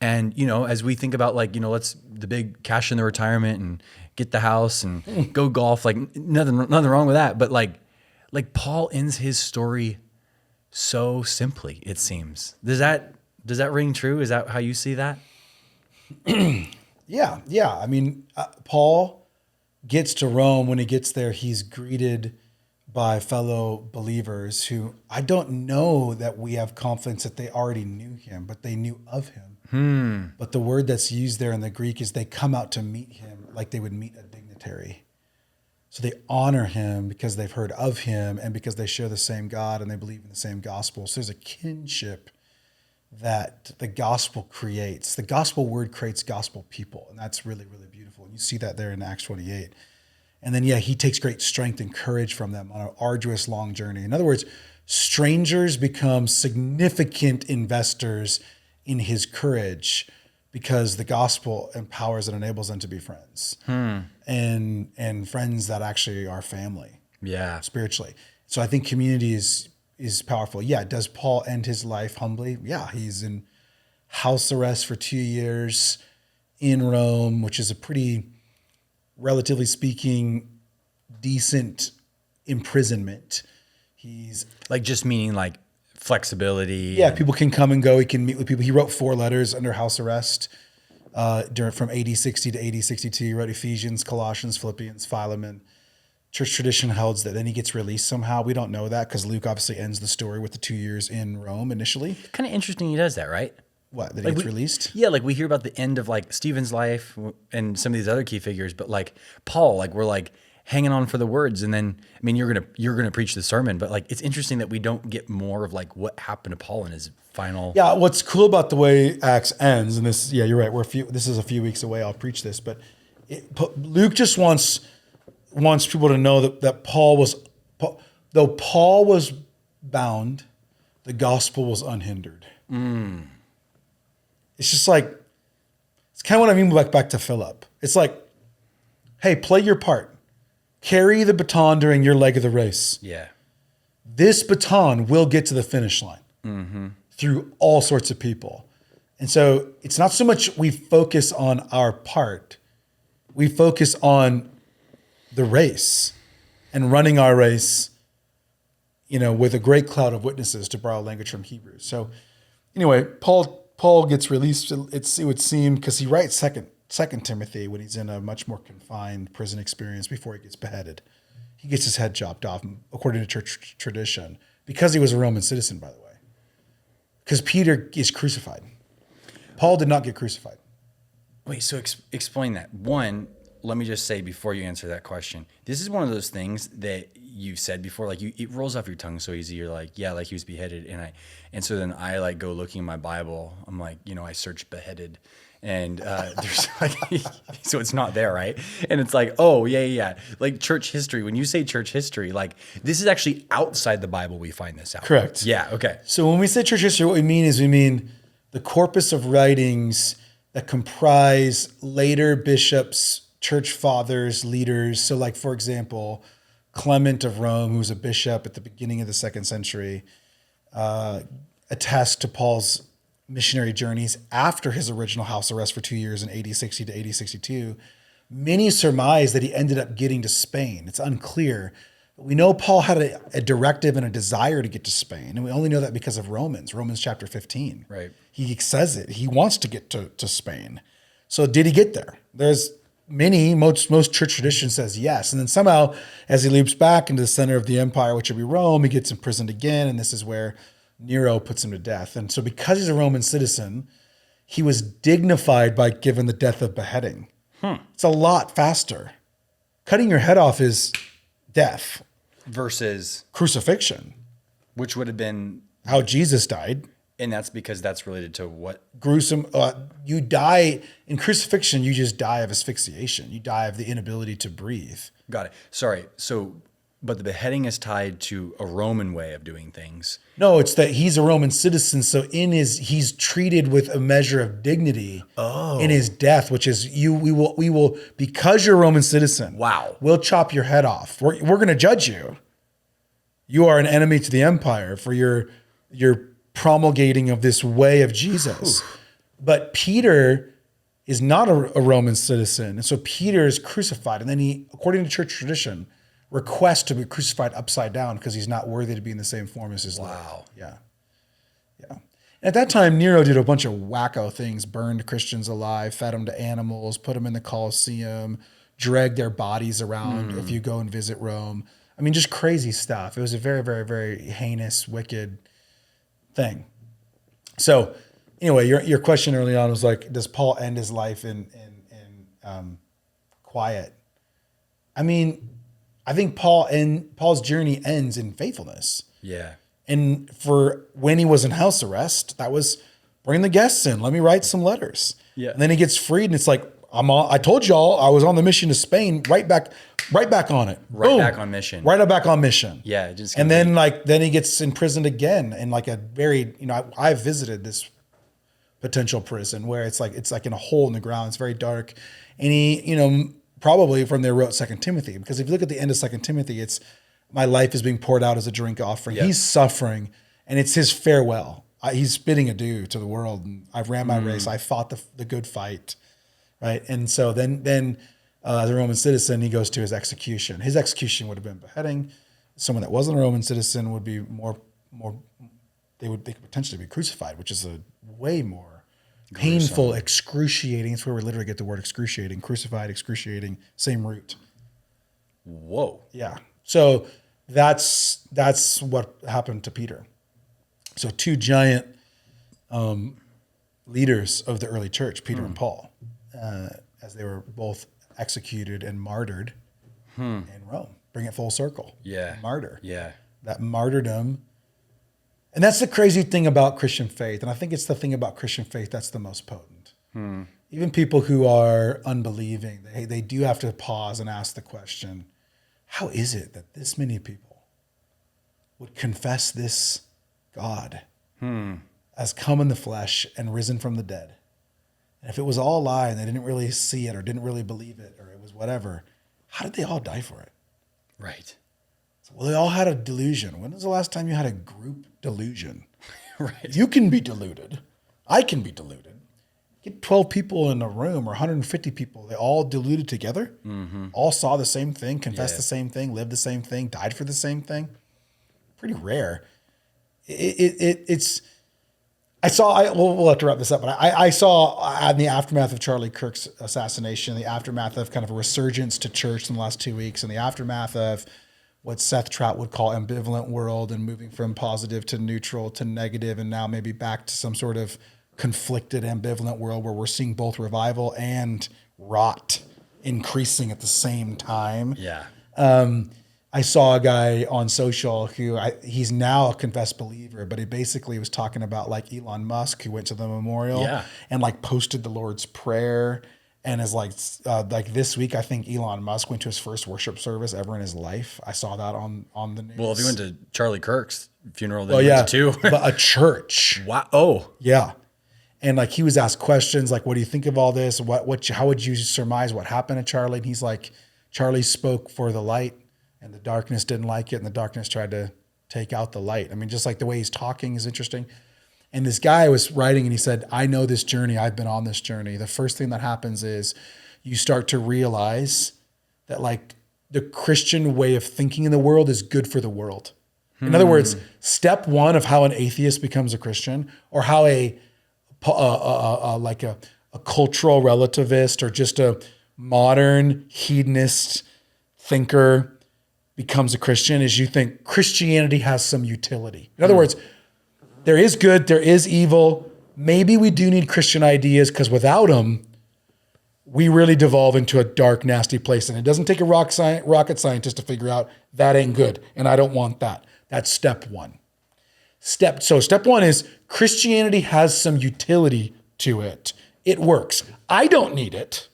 as we think about like, let's the big cash in the retirement and get the house and go golf, like nothing wrong with that. But like Paul ends his story so simply, it seems. Does that ring true? Is that how you see that?
Yeah. I mean, Paul gets to Rome. When he gets there, he's greeted by fellow believers who I don't know that we have confidence that they already knew him, but they knew of him. But the word that's used there in the Greek is they come out to meet him like they would meet a dignitary. So they honor him because they've heard of him and because they share the same God and they believe in the same gospel. So there's a kinship that the gospel creates. The gospel word creates gospel people, and that's really, really beautiful. And you see that there in Acts 28. And then, he takes great strength and courage from them on an arduous, long journey. In other words, strangers become significant investors in his courage because the gospel empowers and enables them to be friends and friends that actually are family.
Yeah.
Spiritually. So I think community is powerful. Yeah. Does Paul end his life humbly? Yeah. He's in house arrest for 2 years in Rome, which is a pretty, relatively speaking, decent imprisonment. He's
like just meaning like flexibility.
Yeah, people can come and go. He can meet with people. He wrote 4 letters under house arrest from AD 60 to AD 62. He wrote Ephesians, Colossians, Philippians, Philemon. Church tradition holds that then he gets released somehow. We don't know that because Luke obviously ends the story with the 2 years in Rome initially.
Kind of interesting he does that, right?
What, that he gets released?
Yeah, like we hear about the end of like Stephen's life and some of these other key figures, but like Paul, like we're like hanging on for the words, and then I mean you're gonna preach the sermon, but like it's interesting that we don't get more of like what happened to Paul in his final.
Yeah, what's cool about the way Acts ends, and this, yeah, you're right. This is a few weeks away. I'll preach this, but Luke just wants people to know that though Paul was bound, the gospel was unhindered. It's just like, it's kind of what I mean back to Philip. It's like, hey, play your part. Carry the baton during your leg of the race.
Yeah.
This baton will get to the finish line through all sorts of people. And so it's not so much we focus on our part. We focus on the race and running our race, with a great cloud of witnesses, to borrow language from Hebrews. So anyway, Paul gets released. It would seem, because he writes Second Timothy when he's in a much more confined prison experience before he gets beheaded. He gets his head chopped off, according to church tradition, because he was a Roman citizen, by the way. Because Peter is crucified. Paul did not get crucified.
Wait, so explain that. One, let me just say before you answer that question, this is one of those things that you said before, like it rolls off your tongue so easy. You're like, yeah, like he was beheaded. And so then I like go looking in my Bible. I'm like, I search beheaded. And there's like, so it's not there, right? And it's like, oh, yeah. Like church history. When you say church history, like this is actually outside the Bible we find this out.
Correct.
Yeah, okay.
So when we say church history, what we mean the corpus of writings that comprise later bishops, church fathers, leaders. So like, for example, Clement of Rome, who was a bishop at the beginning of the 2nd century, attests to Paul's missionary journeys after his original house arrest for 2 years in AD 60 to AD 62. Many surmise that he ended up getting to Spain. It's unclear. But we know Paul had a directive and a desire to get to Spain. And we only know that because of Romans chapter 15.
Right.
He says it. He wants to get to Spain. So did he get there? There's most church tradition says yes. And then somehow, as he leaps back into the center of the empire, which would be Rome, he gets imprisoned again. And this is where Nero puts him to death. And so because he's a Roman citizen, he was dignified by given the death of beheading. It's a lot faster. Cutting your head off is death.
Versus
crucifixion.
Which would have been
how Jesus died.
And that's because that's related to what?
Gruesome. You die in crucifixion, you just die of asphyxiation. You die of the inability to breathe.
Got it. Sorry. But the beheading is tied to a Roman way of doing things.
No, it's that he's a Roman citizen. So he's treated with a measure of dignity in his death, which is we will, because you're a Roman citizen.
Wow.
We'll chop your head off. We're going to judge you. You are an enemy to the empire for your promulgating of this way of Jesus. But Peter is not a Roman citizen. And so Peter is crucified. And then he, according to church tradition, requests to be crucified upside down because he's not worthy to be in the same form as his Lord. Yeah. And at that time, Nero did a bunch of wacko things, burned Christians alive, fed them to animals, put them in the Colosseum, dragged their bodies around if you go and visit Rome. I mean, just crazy stuff. It was a very, very, very heinous, wicked thing. So anyway, your question early on was like, does Paul end his life in quiet? I mean, I think Paul's journey ends in faithfulness.
Yeah.
And for when he was in house arrest, that was bring the guests in. Let me write some letters.
Yeah.
And then he gets freed, and it's like I told y'all I was on the mission to Spain. Right back on it.
Right back on mission.
Right back on mission.
Yeah.
And then he gets imprisoned again in like a very I've visited this potential prison where it's like in a hole in the ground. It's very dark, and he probably from there wrote 2 Timothy, because if you look at the end of 2 Timothy, it's my life is being poured out as a drink offering. Yep. He's suffering, and it's his farewell. He's bidding adieu to the world. And I've ran my race. I fought the good fight, right? And so then as a Roman citizen, he goes to his execution. His execution would have been beheading. Someone that wasn't a Roman citizen would be more. They could potentially be crucified, which is a way more painful, excruciating. It's where we literally get the word excruciating. Crucified, excruciating, same root.
Whoa.
Yeah. So that's what happened to Peter. So two giant leaders of the early church, Peter and Paul, as they were both executed and martyred in Rome. Bring it full circle.
Yeah.
Martyr.
Yeah.
That martyrdom. And that's the crazy thing about Christian faith. And I think it's the thing about Christian faith that's the most potent. Even people who are unbelieving, they do have to pause and ask the question, how is it that this many people would confess this God as come in the flesh and risen from the dead? And if it was all a lie and they didn't really see it or didn't really believe it or it was whatever, how did they all die for it?
Right.
Well, they all had a delusion. When was the last time you had a group delusion?
Right.
You can be deluded. I can be deluded. get 12 people in a room or 150 people. They all diluted together, all saw the same thing, confessed the same thing, lived the same thing, died for the same thing. Pretty rare. It's. We'll have to wrap this up, but I saw in the aftermath of Charlie Kirk's assassination, the aftermath of kind of a resurgence to church in the last 2 weeks, and the aftermath of what Seth Trout would call ambivalent world and moving from positive to neutral to negative, and now maybe back to some sort of conflicted ambivalent world where we're seeing both revival and rot increasing at the same time.
Yeah.
I saw a guy on social who he's now a confessed believer, but he basically was talking about like Elon Musk, who went to the memorial and like posted the Lord's Prayer, and is like this week, I think Elon Musk went to his first worship service ever in his life. I saw that on the news.
Well, if he went to Charlie Kirk's funeral, then he went to too.
But a church.
Wow. Oh,
yeah. And like he was asked questions like, what do you think of all this? How would you surmise what happened to Charlie? And he's like, Charlie spoke for the light, and the darkness didn't like it, and the darkness tried to take out the light. I mean, just like the way he's talking is interesting. And this guy was writing, and he said, I know this journey. I've been on this journey. The first thing that happens is you start to realize that like the Christian way of thinking in the world is good for the world. In other words, step one of how an atheist becomes a Christian, or how a cultural relativist or just a modern hedonist thinker becomes a Christian, is you think Christianity has some utility. In other words, there is good, there is evil. Maybe we do need Christian ideas, because without them, we really devolve into a dark, nasty place. And it doesn't take a rocket scientist to figure out that ain't good, and I don't want that. That's step one. Step one is Christianity has some utility to it. It works. I don't need it,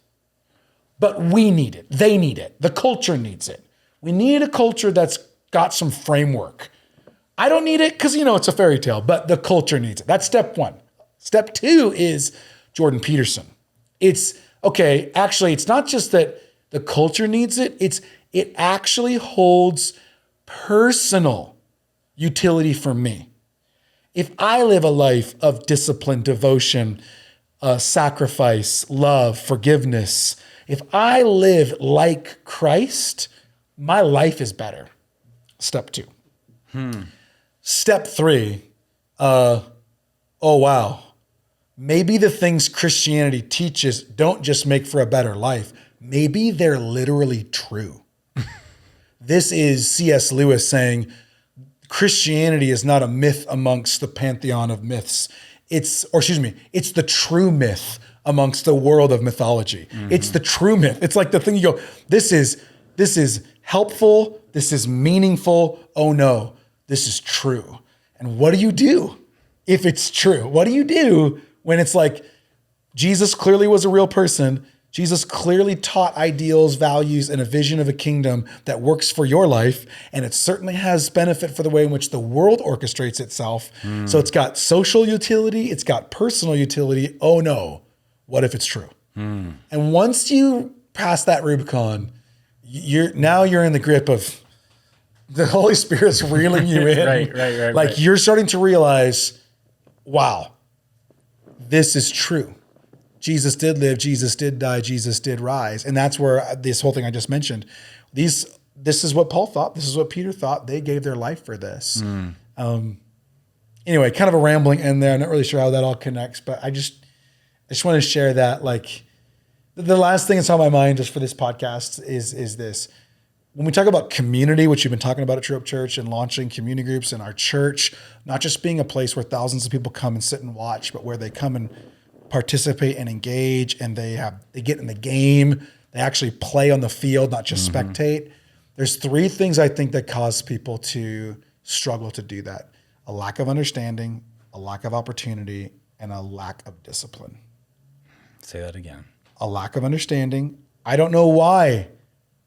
but we need it. They need it. The culture needs it. We need a culture that's got some framework. I don't need it because, it's a fairy tale, but the culture needs it. That's step one. Step two is Jordan Peterson. Actually, it's not just that the culture needs it. It actually holds personal utility for me. If I live a life of discipline, devotion, sacrifice, love, forgiveness, if I live like Christ, my life is better. Step two. Step three, oh wow. Maybe the things Christianity teaches don't just make for a better life. Maybe they're literally true. This is C.S. Lewis saying, Christianity is not a myth amongst the pantheon of myths. It's the true myth amongst the world of mythology. It's the true myth. It's like the thing you go, this is helpful. This is meaningful. Oh no, this is true. And what do you do if it's true? What do you do when it's like, Jesus clearly was a real person. Jesus clearly taught ideals, values, and a vision of a kingdom that works for your life. And it certainly has benefit for the way in which the world orchestrates itself. So it's got social utility. It's got personal utility. Oh no, what if it's true? And once you pass that Rubicon, you're in the grip of the Holy Spirit's reeling you in. Right. You're starting to realize, wow, this is true. Jesus did live, Jesus did die, Jesus did rise. And that's where this whole thing I just mentioned, this is what Paul thought. This is what Peter thought. They gave their life for this. Anyway, kind of a rambling end there. I'm not really sure how that all connects, but I just want to share that. Like, the last thing that's on my mind just for this podcast is this. When we talk about community, which you've been talking about at True Hope Church, and launching community groups in our church, not just being a place where thousands of people come and sit and watch, but where they come and participate and engage, and they get in the game. They actually play on the field, not just spectate. There's three things I think that cause people to struggle to do that: a lack of understanding, a lack of opportunity, and a lack of discipline.
Say that again.
A lack of understanding. I don't know why.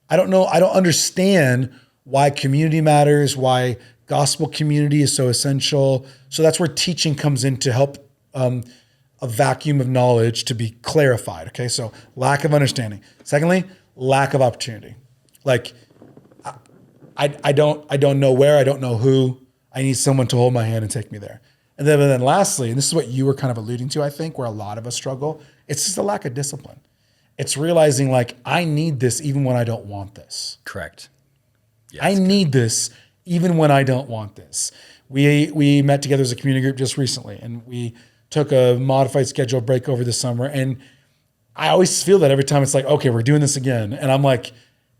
I don't understand why community matters, why gospel community is so essential. So that's where teaching comes in to help a vacuum of knowledge to be clarified. Okay, so lack of understanding. Secondly, lack of opportunity. Like, I don't know where, I don't know who. I need someone to hold my hand and take me there. And then lastly, and this is what you were kind of alluding to, I think, where a lot of us struggle, it's just a lack of discipline. It's realizing like, I need this even when I don't want this.
Correct. Yeah,
I need this even when I don't want this. We met together as a community group just recently, and we took a modified schedule break over the summer. And I always feel that every time it's like, okay, we're doing this again. And I'm like,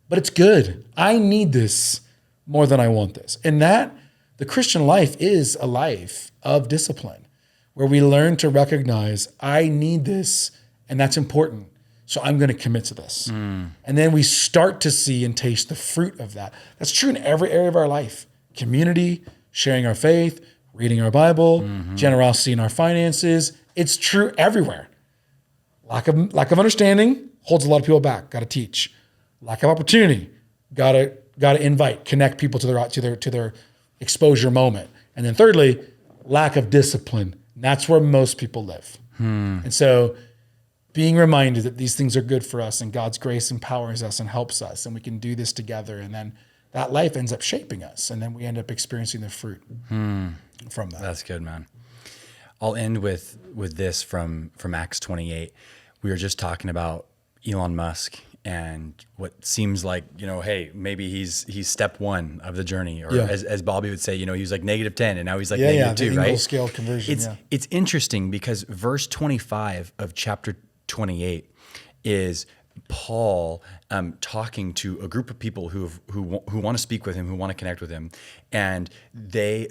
but it's good. I need this more than I want this. And that the Christian life is a life of discipline where we learn to recognize I need this and that's important. So I'm going to commit to this. And then we start to see and taste the fruit of that. That's true in every area of our life. Community, sharing our faith, reading our Bible, generosity in our finances. It's true everywhere. Lack of understanding holds a lot of people back. Got to teach. Lack of opportunity. Got to invite, connect people to their exposure moment. And then thirdly, lack of discipline. That's where most people live. And so being reminded that these things are good for us and God's grace empowers us and helps us and we can do this together. And then that life ends up shaping us. And then we end up experiencing the fruit from that.
That's good, man. I'll end with this from Acts 28. We were just talking about Elon Musk and what seems like, hey, maybe he's step one of the journey, or as Bobby would say, he was like -10 and now he's like -2, right?
Ingle scale conversion.
It's interesting because verse 25 of chapter 28 is Paul talking to a group of people who want to speak with him, who want to connect with him, and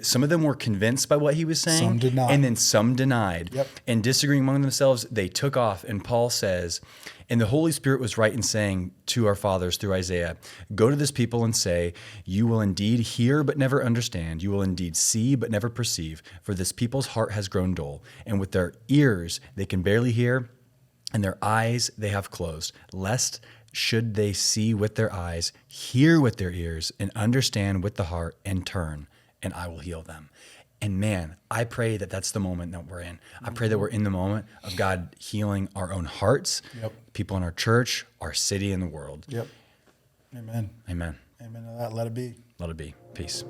some of them were convinced by what he was saying,
some did not,
and then some denied.
Yep.
And disagreeing among themselves, they took off. And Paul says, "And the Holy Spirit was right in saying to our fathers through Isaiah, go to this people and say, you will indeed hear but never understand. You will indeed see but never perceive. For this people's heart has grown dull, and with their ears they can barely hear, and their eyes they have closed, lest should they see with their eyes, hear with their ears, and understand with the heart, and turn, and I will heal them." And man, I pray that that's the moment that we're in. I pray that we're in the moment of God healing our own hearts, people in our church, our city, and the world.
Yep. Amen.
Amen.
Amen to that. Let it be.
Let it be. Peace.